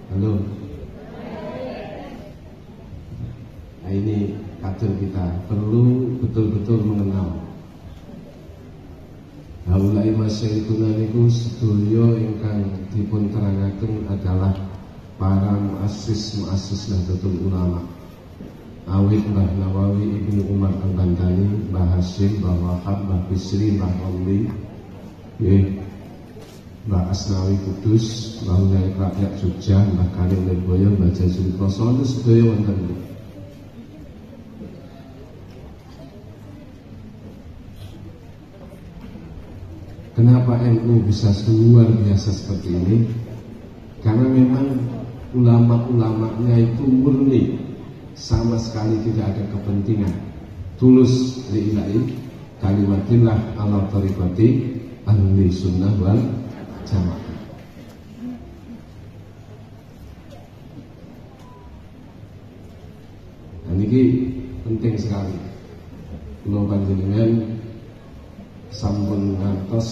Halo. Nah ini kader kita perlu betul-betul mengenal haulai masyayikhuna niku sedaya ingkang dipun terangaken adalah para muassis Nahdlatul Ulama. Awit Mbah Nawawi, Ibnu Umar Al-Bantani, Mbah Hasyim, Mbah Wahab, Mbah Bisri, Mbah Romli, Mbah Asnawi Kudus, Mbah Unai Rakyat Jogja, Mbah Karim Lirboyo, Mbah Jazuli Koso, itu sedaya wonten. Kenapa NU bisa luar biasa seperti ini? Karena memang ulama-ulamanya itu murni, sama sekali tidak ada kepentingan, tulus lillahi kalimatillah ala tariqati ahli sunnah wal jamaah. Nah ini penting sekali. Kula panjenengan sampun ngantos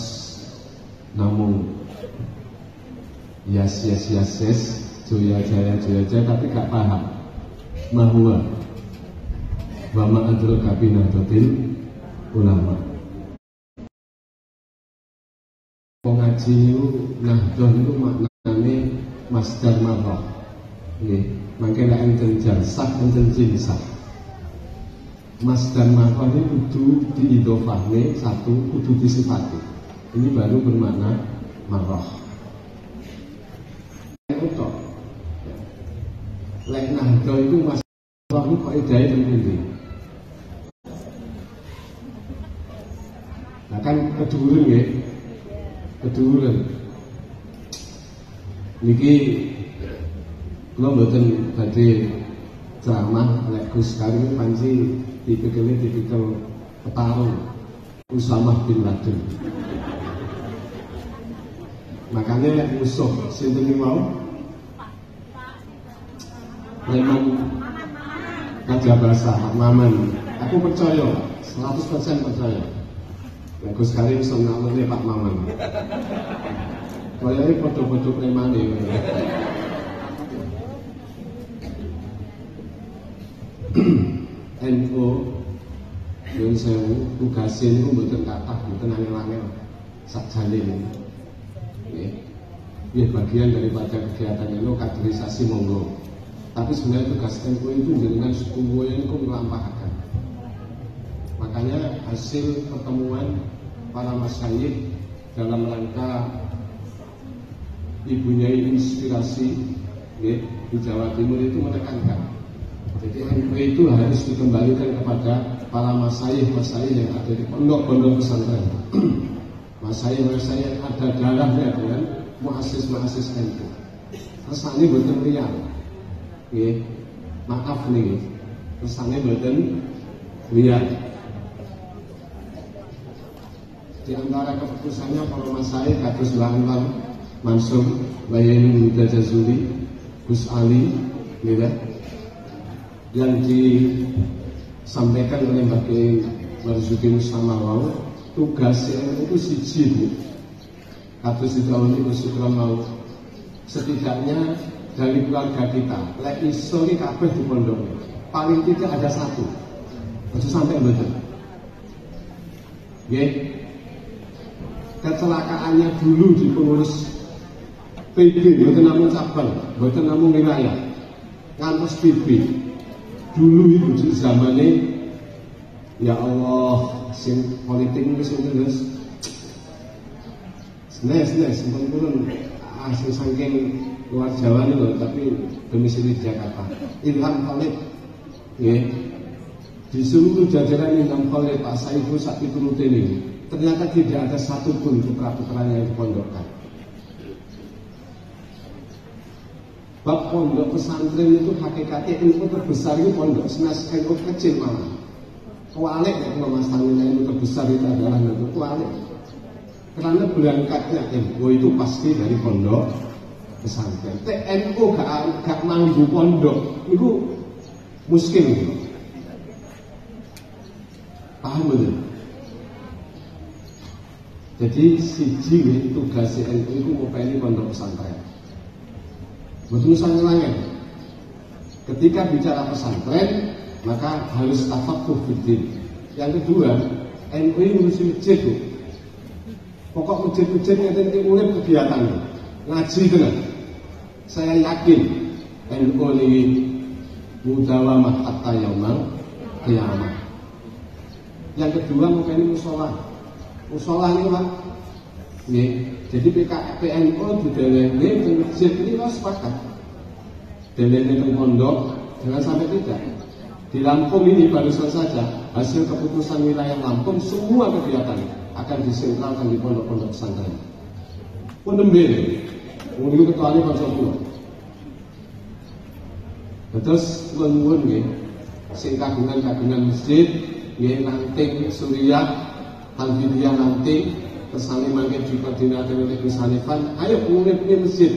namung yes joya jaya tapi gak paham bahwa Bama Adrul Kabinatul Ulama pengaji itu Nahdlatul itu maknanya masdar marrah ini makanya enten jalsah enten jinsah. Masdar marrah ini kudu diidofahne satu kudu disifati, ini baru bermakna marrah. Lek Nahdlatul itu masalah itu kok idai terpilih. Nah kan keduren ya, keduren. Niki kalau mboten badhe ceramah lek Gus Karim panci tipikal petarung Usamah bin Laden. Makanya lek musuh sinten mau Leman Kajabasa Maman, aku percaya 100% percaya. Gus Karim senamane Pak Maman. Kaya iki padha-padha premane. NU yang sewu tugasnya itu mboten kathah, mboten angel-angel sakjane nggih. Nggih bagian daripada kegiatan NU kaderisasi monggo. Tapi sebenarnya tugas NU itu dengan suku itu melampahkan. Makanya hasil pertemuan para masyayikh dalam rangka ibunya inspirasi di Jawa Timur itu menekankan. Jadi NU itu harus dikembalikan kepada para masyayikh yang ada di pondok-pondok pesantren. Mas saya ada darahnya dengan muassis NU. Kersane mboten liyan. Nggih. Maaf nih. Kersane mboten liyan. Di antara keputusannya para mas saya kados Anwar Mansur, Bayani Huda Jazuli, Gus Ali, gitu, yang disampaikan oleh Mbak Kiai Marzuki Mustamawau, tugas itu siji Bu. Kados didhawuhi Gus Sukron mau, setidaknya dari keluarga kita, lek iso iki kabeh di pondok, paling tidak ada satu, aja sampai mboten. Nggih. Kecelakaannya dulu di pengurus PB, bukan namun cabang, bukan namun wilayah, ngantos PB. Dulu itu di zamannya, ya Allah, sing politik itu terus, senes, sempurna, asing saking luar Jawa nih loh, tapi domisili di Jakarta. Ilham Khalid, ya, di seluruh jajaran Ilham Khalid Pak Saiful saat itu ini. Ternyata tidak ada satupun putra-putranya yang dipondokkan. Bab pondok pesantren itu hakikatnya ilmu terbesar itu pondok senas NU kecil malah. Kualik ya kalau masalahnya ilmu terbesar itu adalah itu kualik. Karena berangkatnya ilmu itu pasti dari pondok pesantren. NU gak mampu pondok itu muskil. Paham betul? Jadi siji tugas NU itu ngopeni pondok pesantren. Betul sangat. Ketika bicara pesantren, maka harus tafaqquh fiddin. Yang kedua, NU ngurusi masjid. Pokok masjid-masjid ngeten iki urip kegiatan. Ngaji tenan. Saya yakin NU ini mudawamah hatta yaumil qiyamah. Yang kedua, ngopeni mushola. Musola ini Pak, jadi PNU di DLN di masjid ini harus sepakat. DLN di pondok jangan sampai tidak. Di Lampung ini barusan saja hasil keputusan wilayah Lampung semua kegiatan akan disentralkan di pondok-pondok pesantren. Pun dembel, mungkin kecuali Pak Sopo. Terus nuwun nggih, sing kagungan masjid, nggih Lanting Surya Al-Bidiyah nanti kesane mangke dikoordinasi oleh Gus Hanifan, ayo uripke masjid.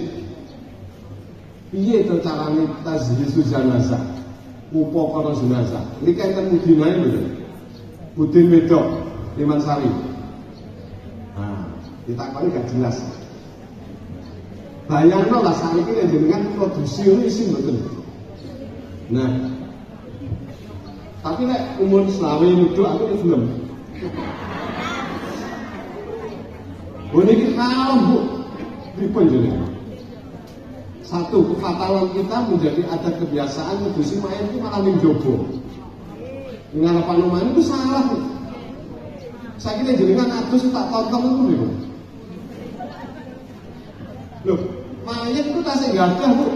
Piye to carane tazhizu jenazah? Upakara jenazah. Niki enten mudinae lho. Mudin wedok Liman Sari. Nah, ditakoni gak jelas. Bayangno lah saiki nek jenengan produksi ini isin mboten. Nah, tapi nek umur selawe nuduh aku wis gelem. Ini kalau Bu, pripun jenengan? Satu, kefatalan kita menjadi ada kebiasaan ngedusi mayat itu malah menjobo. Ngalapan rumah itu salah. Saya kira jenengan adus tak tonton itu Bu. Loh, mayat itu tak segadah Bu.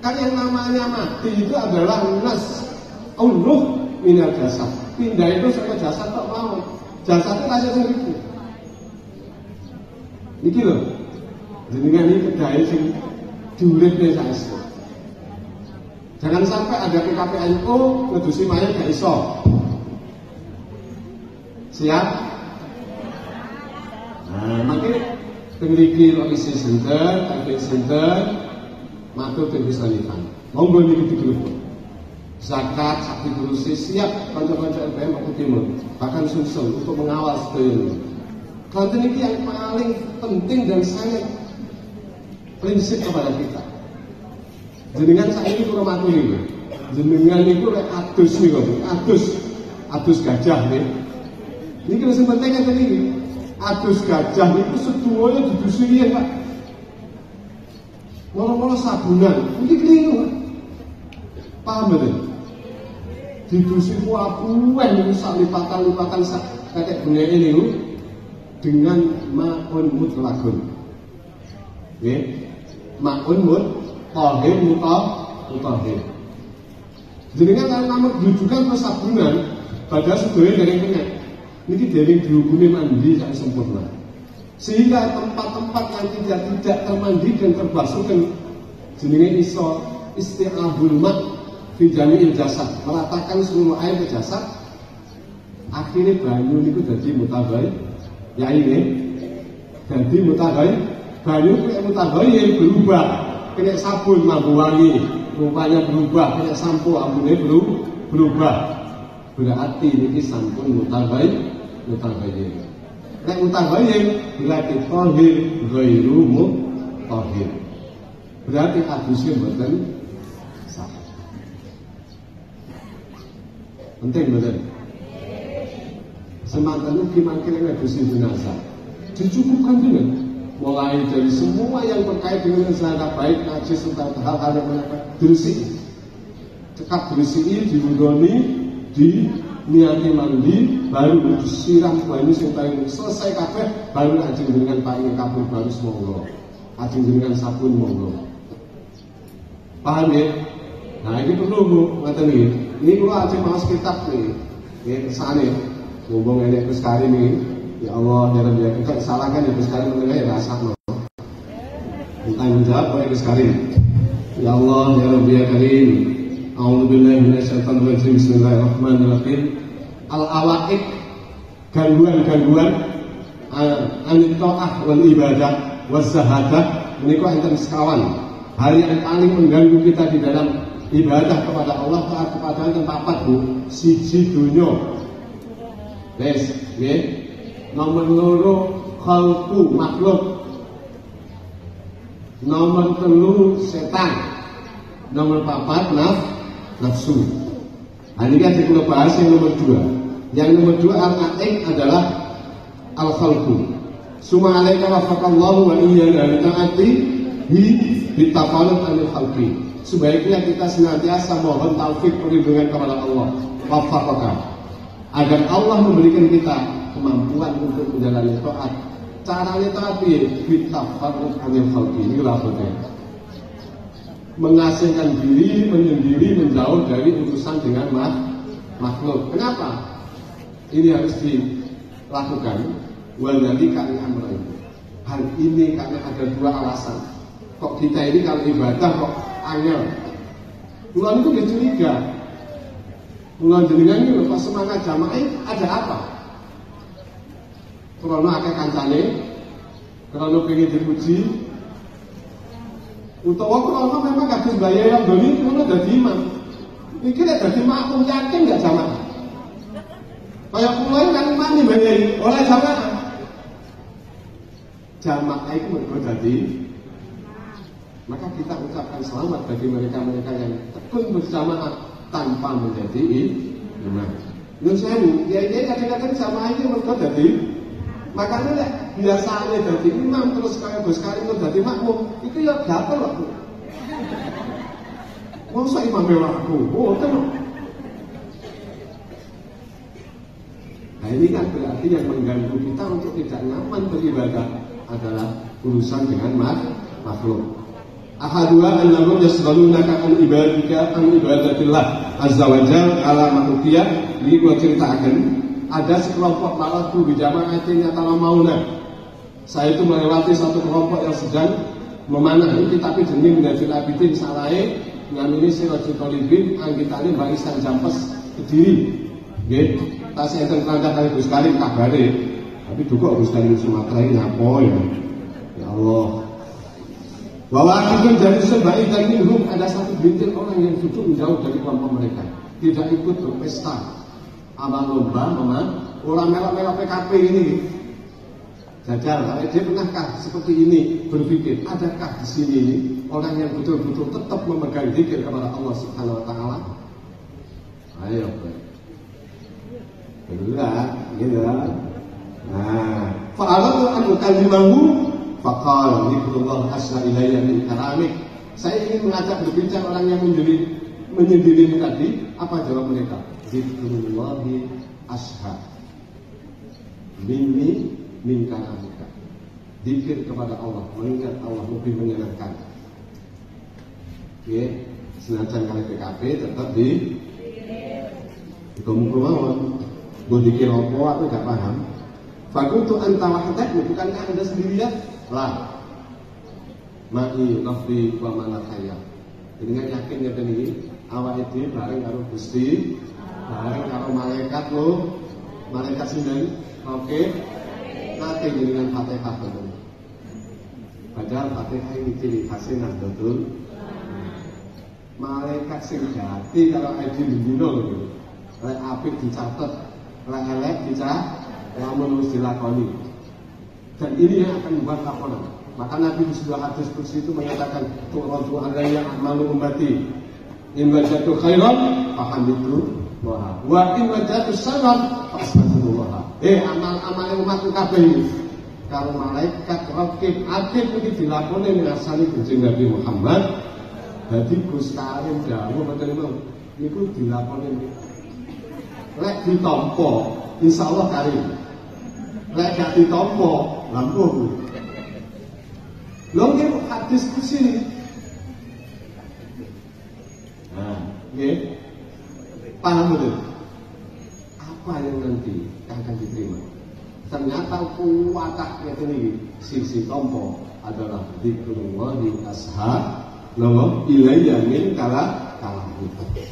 Kan yang namanya mati itu adalah nas uluh minal jasad. Pindah itu sampai jasad tak mau. Jasad itu rasa sendiri. Iki lho, jenengan ini kedai sing diuripne saestu. Jangan sampai ada PKPNU ngedusi mayat gak iso. Siap? Nah, makanya memiliki lokasi center, target center, matur Gus Hanifan. Monggo niki digelupuk. Zakat, sakti berusi siap kanca-kanca LPM Aku Timur, bahkan Sumsel untuk mengawal sedaya ini. Konten ini yang paling penting dan sangat prinsip kepada kita. Jenengan saya ini kurang matu nih, jenengan itu kayak adus nih kok, adus gajah nih. Ini kira penting kan ini, adus gajah itu seduanya didusi ya Pak. Mula-mula sabunan, ini keliru. Paham betul? Didusi buah-buahan sak lipatan kayak bunga ini dengan ma'un mutlakun. Nggih. Ma'un mutahhir mutahhir. Jenengan kan namung rujukan ke sabunan padahal sedaya dereng kena. Niki dereng dihukumi mandi sak sempurna. Sehingga tempat-tempat yang tidak termandi dan terbasuhkan jenenge iso isti'abul ma' fi jami'il jasad, meratakan seluruh air ke jasad. Akhirnya banyu niku dadi mutaghayir. Ya ini dadi mutaghayir. Banyu kena mutaghayir berubah, kena sabun mampu wangi, rupanya berubah, kena sampo ambune berubah. Berarti niki sampun mutaghayir. Nek mutaghayir berarti tahir ghairu mutahhir. Berarti hadisnya mboten sah. Penting mboten? Semanten ugi mangke nek hadis jenazah dicukupkan dengan mulai dari semua yang terkait dengan kesehatan baik, najis tentang hal-hal yang menakutkan diresik. Cekap diresik diwudoni, niati mandi, baru disiram banyu sing paling selesai kabeh, baru ajeng dengan paling kabur baru monggo, ajeng dengan sabun monggo. Paham ya? Nah ini perlu bu, ngatain ini. Ini kalau ajeng maos kitab nih, ya kesane, ngomong ini Buskari nih. Ya Allah, ya Rabbi, kita salah kan ya Buskari mengenai rasa loh. Kita menjawab oleh Buskari. Ya Allah, ya Rabbi ya Karim. A'udzubillahi minasyaitonirrajim. Bismillahirrahmanirrahim. Al-awaiq, gangguan-gangguan anitoah wal ibadah wazahadah menikah enten sekawan hal yang paling mengganggu kita di dalam ibadah kepada Allah, taat kepada Allah papat bu, siji dunyo wes nggih, nomor loro khalqu makhluk, nomor telu setan, nomor papat nafsu. Nah, ini kan kita bahas yang nomor 2. Yang nomor 2 al-atiq adalah al-khalqu. Suma alaika wafaqallahu wa iyyana li ta'atihi bitaqalub anil khalqi. Sebaiknya kita senantiasa mohon taufik perlindungan kepada Allah. Wafaqaka. Agar Allah memberikan kita kemampuan untuk menjalani taat. Caranya taat bitaqalub anil khalqi. Ini labotnya. Mengasingkan diri, menyendiri, menjauh dari urusan dengan makhluk. Kenapa? Ini harus dilakukan. Waladhi kami amrain. Hal ini karena ada 2 alasan. Kok kita ini kalau ibadah kok angel? Mulai itu curiga. Mulai jenengan ini pas semangat jamaah ada apa? Karena akeh kancane, karena pengen dipuji. Utawa kalau memang kados bayar yang doni ngono dadi imam. Iki nek dadi makmum yakin enggak jamaah. Kayak kula kan imam dibayari oleh jamaah. Jamaah itu mergo dadi. Maka kita ucapkan selamat bagi mereka-mereka yang tekun berjamaah tanpa menjadi imam. Nun sewu, ya kadang-kadang jamaah itu mergo dadi. Makanya lek biasanya dari imam terus kayak Buskari itu dari makmum itu ya gatel loh. Masa imam aku? Oh tenang. Nah ini kan berarti yang mengganggu kita untuk tidak nyaman beribadah adalah urusan dengan makhluk. Ahadua annahum yasghalunaka an ibadatillah azza wa jalla ala makhluqiyah. Ini gua ceritakan. Ada sekelompok malaikat di jama'atin mauna. Saya itu melewati satu kelompok yang sedang memanah ini tapi jenis menjadi abidin salai ngamini sirajul talibin anggitane Mbak Isan Jampes Kediri. Nggih, tas enten kerangka kali Buskari kabare. Tapi duka Buskari Sumatera ini apa ya? Ya Allah. Bahwa akhirnya dari sebaik dan minhum ada satu bintil orang yang duduk menjauh dari kelompok mereka, tidak ikut berpesta. Abang lomba, orang melok-melok PKP ini jajal, dia pernahkah seperti ini berpikir, adakah di sini ini orang yang betul-betul tetap memegang zikir kepada Allah Subhanahu Wa Taala? Ayo, berulah, gitu. Nah, fa'alatu an ukallimahu faqala likullah asna ilayya min karamik. Saya ingin mengajak berbincang orang yang menyendiri tadi. Apa jawab mereka? Zikrullahi ashab minni min karamika. Zikir kepada Allah, mengingat Allah lebih menyenangkan. Oke, senajan kali PKP tetap di kamu mawon. Gue dikir apa aku gak paham. Fakultu anta wahdahu, bukankah Anda sendirian? Lah. Ma'i nafsi wa malakaya. Dengan yakin ngeten iki, awake dhewe bareng karo Gusti, bareng karo malaikat lho. Malaikat sinten? Oke. Nate dengan Fatihah betul. Padahal Fatihah ini ciri khasnya Nahdlatul. Malaikat sing jati kalau edi dino lho. Lek apik dicatet, lek elek dicatet, lamun wis dilakoni. Dan ini yang akan membuat laporan. Maka Nabi di sebuah hadis kursi itu mengatakan, tu'radu alayya a'malu ummati. In wajatu khairan fahamidullah. Wa in wajatu syarran fasbahullah. Amal-amal umatku kabeh kalau malaikat raqib atid iki dilakoni ngrasani Kanjeng Nabi Muhammad. Dadi Gus Karim dawuh mboten niku dilakoni. Lek ditampa insyaallah karim. Lek gak ditampa lampuh. Lho nggih hadis kusini. Nah, nggih. Paham betul? Apa yang nanti akan diterima? Ternyata kuwatah ini sisi tompo adalah dzikrullahi ashab nama ilayya min kala itu.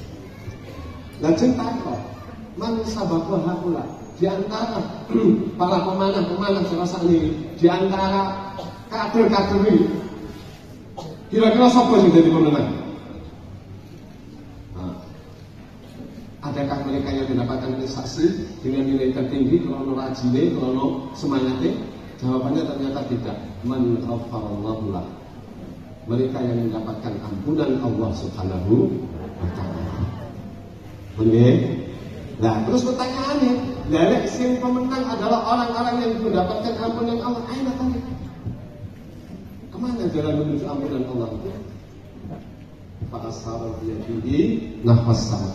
Lajeng takok man sababu hakula di antara para pemanah serasa ini, di antara kader-kader ini kira-kira siapa yang jadi pemenang? Adakah mereka yang mendapatkan saksi dengan nilai tertinggi, kalau rajine, kalau semangatnya? Jawabannya ternyata tidak. Man ghafarallahu lah. Mereka yang mendapatkan ampunan Allah Subhanahu wa ta'ala. Benar? Nah, terus pertanyaannya, dari sing pemenang adalah orang-orang yang mendapatkan ampunan Allah. Aina tadi? Kemana jalan menuju ampunan Allah itu? Fa'asara biyadihi nafas sama.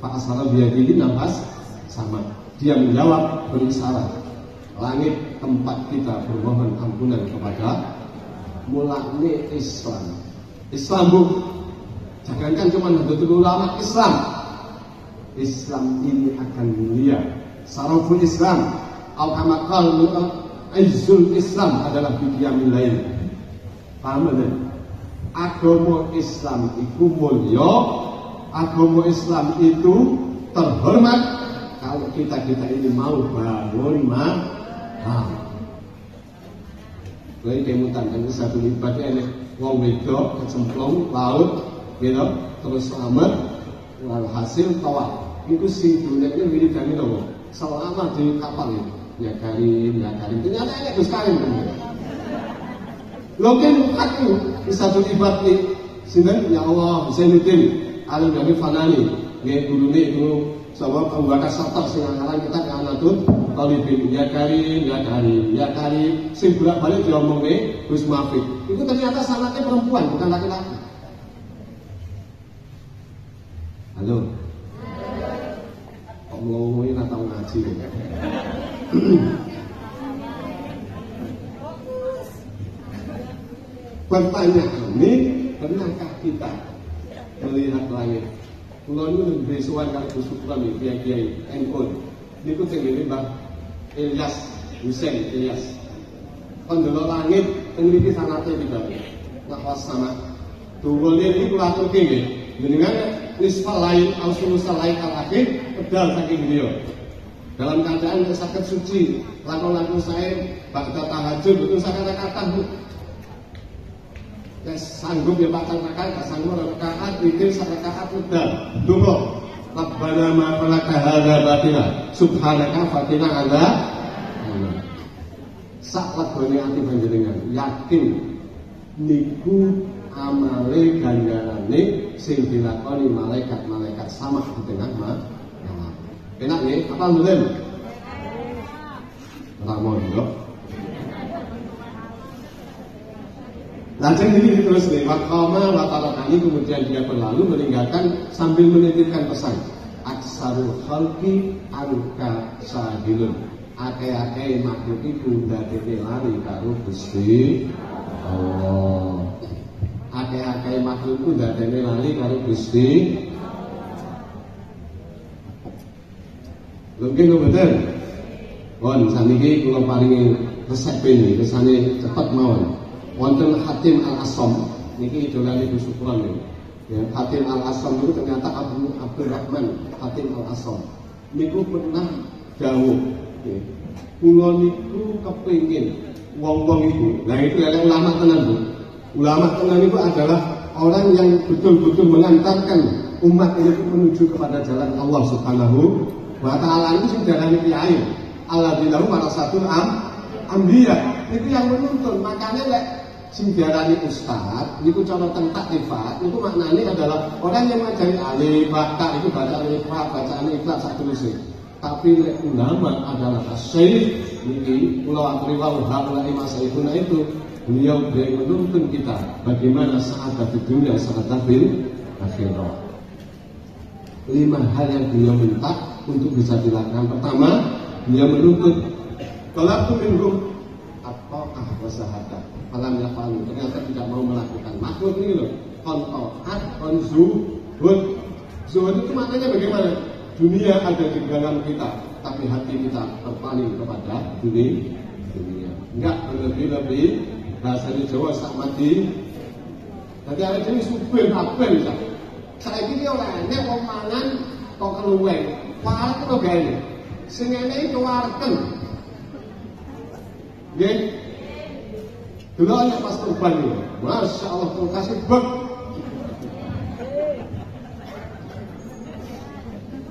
Fa'asara biyadihi nafas sama. Dia menjawab berisyarat. Langit tempat kita bermohon ampunan kepada mulane Islam. Islam bu, jangankan cuma Nahdlatul Ulama, Islam. Islam ini akan mulia. Saraful Islam, al-kamakal Aizul Islam adalah biqiyamil lail. Paham tak? Agama Islam itu mulia, agama Islam itu terhormat kalau kita ini mau bangun mahal. Lagi kemutan dan satu libatnya ini wong wedok kecemplung laut, gitu, terus selamat, hasil tawaf. Itu sih dunia ini mirip dari itu, selamat di kapal ini. Ya Karim. Ternyata ini Gus Karim. Mungkin aku bisa terlibat nih, sinten ya Allah bisa nitin alim dari fanani, nggak dulu nih dulu sama pembakas sartar singaran kita ke anatun talibin ya Karim, sing bolak-balik diomong nih Gus Mafik. Itu ternyata sangatnya perempuan bukan laki-laki. Halo. Kok ngomongin atau ngaji? Pertanyaan ini, pernahkah kita melihat langit? Kalau ini lebih suan kali bersyukuran nih, kiai-kiai, NU. Ini ku tinggi Mbak Ilyas, Hussein Ilyas. Penduduk langit, memiliki sangatnya tidak. Nafas sama. Turunnya ini kurang tinggi. Dengan nisfal lain, al-sulusal lain al-akhir, pedal saking beliau. Dalam keadaan sakit suci, laku-laku saya, bakta tahajud, betul saya kata-kata, sanggup ya Pak Cangkakan, sanggup rakaat, pikir rakaat pedal. Dulu, Rabbana ma'afalaka hadha batina, subhanaka fatina ala. Saat bani hati panjenengan, yakin niku amale ganjarane sing dilakoni malaikat-malaikat sama di tengah malam. Enak nih, apa belum? Ramon dok. Lajeng ini terus nih, wakama watalakani kemudian dia berlalu meninggalkan sambil menitipkan pesan. Aksarul khalqi aruka sahilun. Ake-ake makhluk iku dadene lari karo Gusti Allah. Ake-ake makhluk iku dadene lari karo Gusti. Mungkin betul. Won saniki kula paringi resep ini, kesane cepet mawon. Wonten Hatim Al-Asam niki idolane Gus Supron niku. Ya, Hatim Al-Asam itu ternyata Abdurrahman Hatim Al-Asam. Niku pernah dawuh, nggih. Kula niku kepengin wong-wong itu. Nah itu adalah ulama tenan, Bu. Ulama tenan itu adalah orang yang betul-betul mengantarkan umat ini menuju kepada jalan Allah Subhanahu wa taala. Itu sing darani kiai. Alladzina warasatul anbiya. Itu yang menuntun. Makanya lek sing diarani ustaz niku cara teng takrifat niku maknane adalah orang yang mengajari alif ba ta itu baca alif ba bacaan ikhlas sak terusé. Tapi lek ulama adalah syekh niki kula aturi wa haula imasaifuna itu beliau menuntun kita bagaimana sa'adat di dunia sa'adat fil akhirah. 5 hal yang beliau minta untuk bisa dilakukan. Pertama, beliau menuntut talabtu minhum at-thaqah wa syahadah. Malam yafalu ternyata tidak mau melakukan. Maksud ini loh, kontoat, konzuhud. Zuhud itu maknanya bagaimana? Dunia ada di dalam kita, tapi hati kita terpaling kepada dunia. Enggak berlebih-lebih. Bahasanya Jawa sak mati. Jadi ada jenis subin apa bisa? Saya ini orangnya kok mangan kok keluwen. Warak itu gaya. Sing ini kewarken. Nggih. Dulu anak pas kurban ini, Masya Allah tuh kasih bek.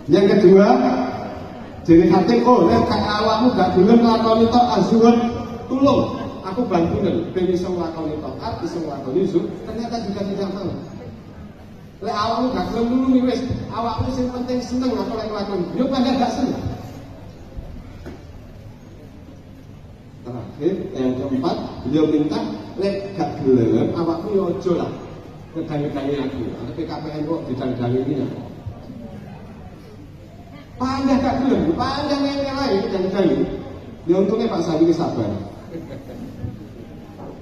Yang kedua, jadi hati lihat kayak awakmu gak belum ngelakoni tok azwar, tolong aku bantuin, ben bisa ngelakoni tok, bisa ngelakoni zuhud, ternyata juga tidak mau. Lek awakmu gak belum dulu nih wes, awakmu sing penting seneng apa lek ngelakoni, yo pada gak seneng. Terakhir, yang keempat, beliau minta lek gak gelem, awakmu yo ojo lah ngedangi-dangi aku. Ada PKPN kok didangi ini. Panjang gak gelem, panjang yang lain dangi. Ya untungnya Pak Sandi ini sabar.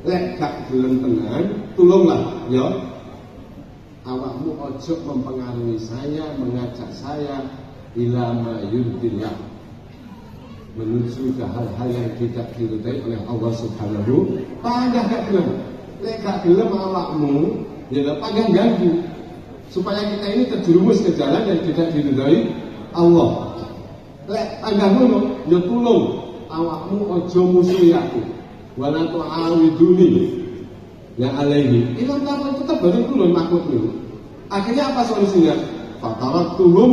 Lek gak gelem tenan, tolonglah, yo. Awakmu ojo mempengaruhi saya, mengajak saya ila ma yurdillah, menuju ke hal-hal yang tidak diridai oleh Allah Subhanahu. Panggah gak gelem, lek gak gelem awakmu, ya panggah ganggu supaya kita ini terjerumus ke jalan yang tidak diridai Allah. Lek panggah ngono, ya tulung awakmu ojo musuhi aku, wala tu'awiduni ya alaihi. Ilang kapan tetap baru tulung makhlukmu. Akhirnya apa solusinya? Fataraktuhum,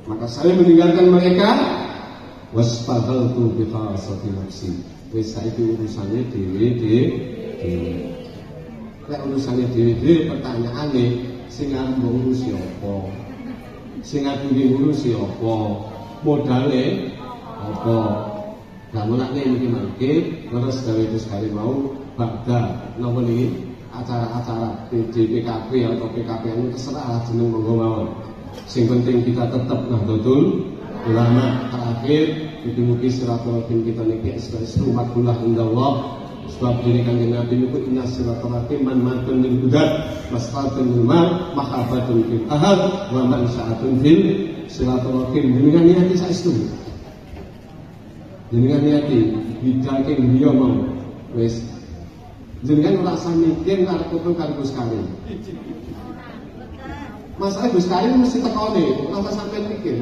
maka saya meninggalkan mereka. Waspadaltu bifasati nafsi. Wis saiki urusane dhewe. Lek urusane dhewe pertanyaane sing arep ngurusi apa? Sing arep ngurusi apa? Modale apa? Lah mulane iki mangke terus gawe sekali mau bakda napa niki acara-acara DPKP atau PKPN terserah jeneng monggo mawon. Sing penting kita tetap Nahdlatul Ulama. Terakhir mugi-mugi silaturahim kita niki istiqomah indallah. Sebab diri kanjeng Nabi niku inna silaturahim man matun lil hudat masfatun lil mal mahabbatun fil ahad wa man sa'atun fil silaturahim. Jenengan niati saestu. Jenengan niati bidake dia mau wis jenengan ora usah mikir arep kumpul karo Gus Karim. Masalah Gus Karim mesti tekone, ora usah sampean mikir.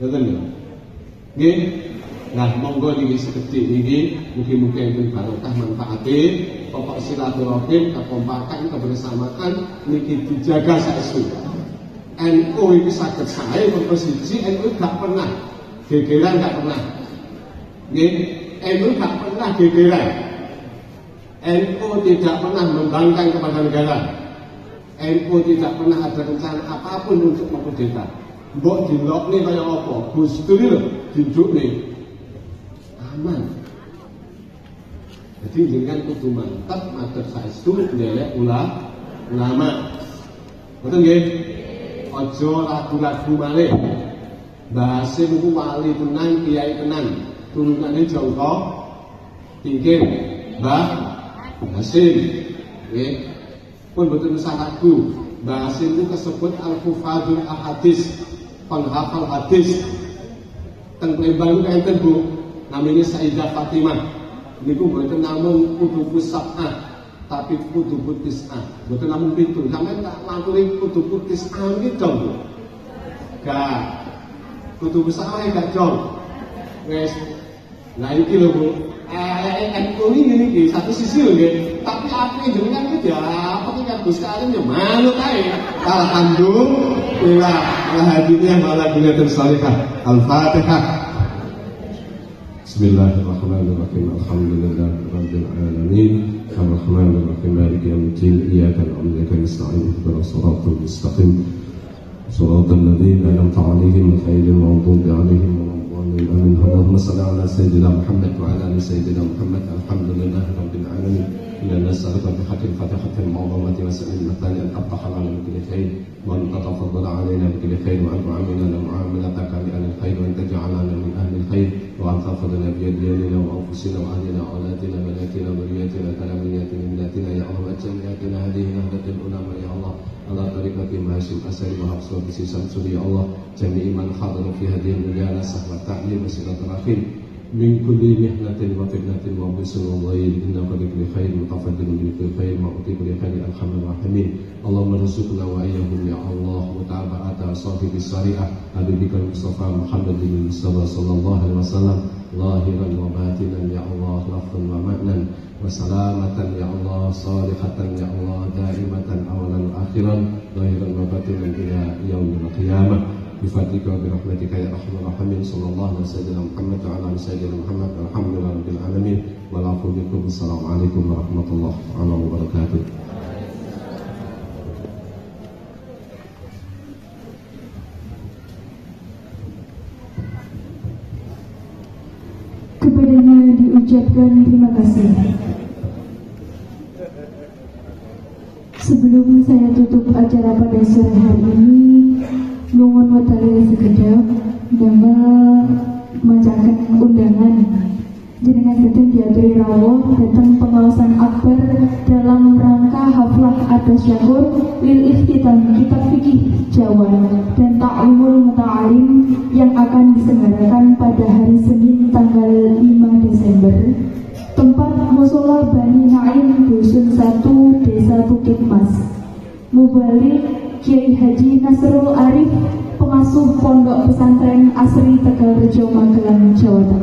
Ngoten lho. Nggih. Nah, monggo niki sekedhik niki mugi-mugi enten barokah manfaate, pokok silaturahim, kekompakan, kebersamaan niki dijaga saestu. NU iki saged sae monggo siji, NU gak pernah gegeran, gak pernah. Nggih, NU gak pernah gegeran. NU tidak pernah membangkang kepada negara. NU tidak pernah ada rencana apapun untuk mengkudeta. Mbok dilokne kaya apa? Gus Dur lho didukne. Aman. Jadi jenengan kudu mantep madhep saestu ndelek ulama. Betul nggih? Aja ragu-ragu malih. Mbah Hasim ku wali tenan, kiai tenan. Turunane jangka pinggir. Mbah Hasim, nggih, pun betul usah ragu. Mbah Hasim itu disebut al-hufadzul ahadits, penghafal hadis. Teng Palembang itu enten Bu, namanya Sayyidah Fatimah. Niku mboten namung kudu sab'ah, tapi kudu tis'ah. Mboten namung 7. Sampeyan tak maturi kudu tis'ah iki dong. Gak. Kudu sab'ah gak dong. Wes. Nah iki lho Bu. NU ini iki satu sisi lho nggih. Tapi apa jenengan iki ya apa iki Gus Karim ya manut ae. Alhamdulillah. Alhamdulillah ala dunyatun salihah. Al-Fatihah. Bismillahirrahmanirrahim. Alhamdulillahirabbil alamin. Arrahmanirrahim. Maliki yaumiddin. Iyyaka na'budu wa iyyaka nasta'in. Ihdinas siratal mustaqim. Siratal ladzina an'amta 'alaihim ghairil maghdubi 'alaihim waladdallin. Amin. Allahumma shalli 'ala sayyidina Muhammad wa 'ala ali sayyidina Muhammad. Alhamdulillahirabbil alamin. إنا نسألك بحق الفتحة المعظمة وسائل المثاني أن تفتح لنا بكل خير وأن تتفضل علينا بكل خير وأن تعاملنا معاملتك لأهل الخير وأن تجعلنا من أهل الخير وأن تأخذنا بيدنا وأنفسنا وأهلنا وأولادنا بناتنا وذرياتنا تلاميذنا ملاتنا يا الله وجميعنا هذه نهضة العلماء يا الله على طريقة هاشم أسري وحفص وبسي شمسون يا الله جميع من حضر في هذه المجالسة والتعليم وصلة الرحيم من كل محنة وفتنة وبس وضيل إنك بكل خير متفضل بكل خير معطي كل خير أرحم الراحمين اللهم ارزقنا وإياهم يا الله متابعة صاحب الشريعة حبيبك المصطفى محمد بن المصطفى صلى الله عليه وسلم ظاهرا وباطنا يا الله لفظا ومعنى وسلامة يا الله صالحة يا الله دائمة أولا وآخرا ظاهرا وباطنا إلى يوم القيامة بفضلك وبرحمتك يا ارحم الراحمين صلى الله على سيدنا محمد وعلى ال سيدنا محمد والحمد لله رب العالمين والعفو منكم السلام عليكم ورحمه الله وبركاته. Kepadanya diucapkan terima kasih. Sebelum saya tutup acara pada sore hari ini, nuwun wetari sekedap damel macaken undangan jenengan sedang diaturi rawuh datang pengawasan akbar dalam rangka haflah atas syakur lil ikhtitam kitab fikih Jawa dan ta'limul muta'alim yang akan diselenggarakan pada hari Senin tanggal 5 Desember tempat Musola Bani Naim Dusun 1 Desa Bukit Mas. Mubalik Kiai Haji Nasrul Arif, pengasuh Pondok Pesantren Asri Tegalrejo Magelang, Jawa Tengah.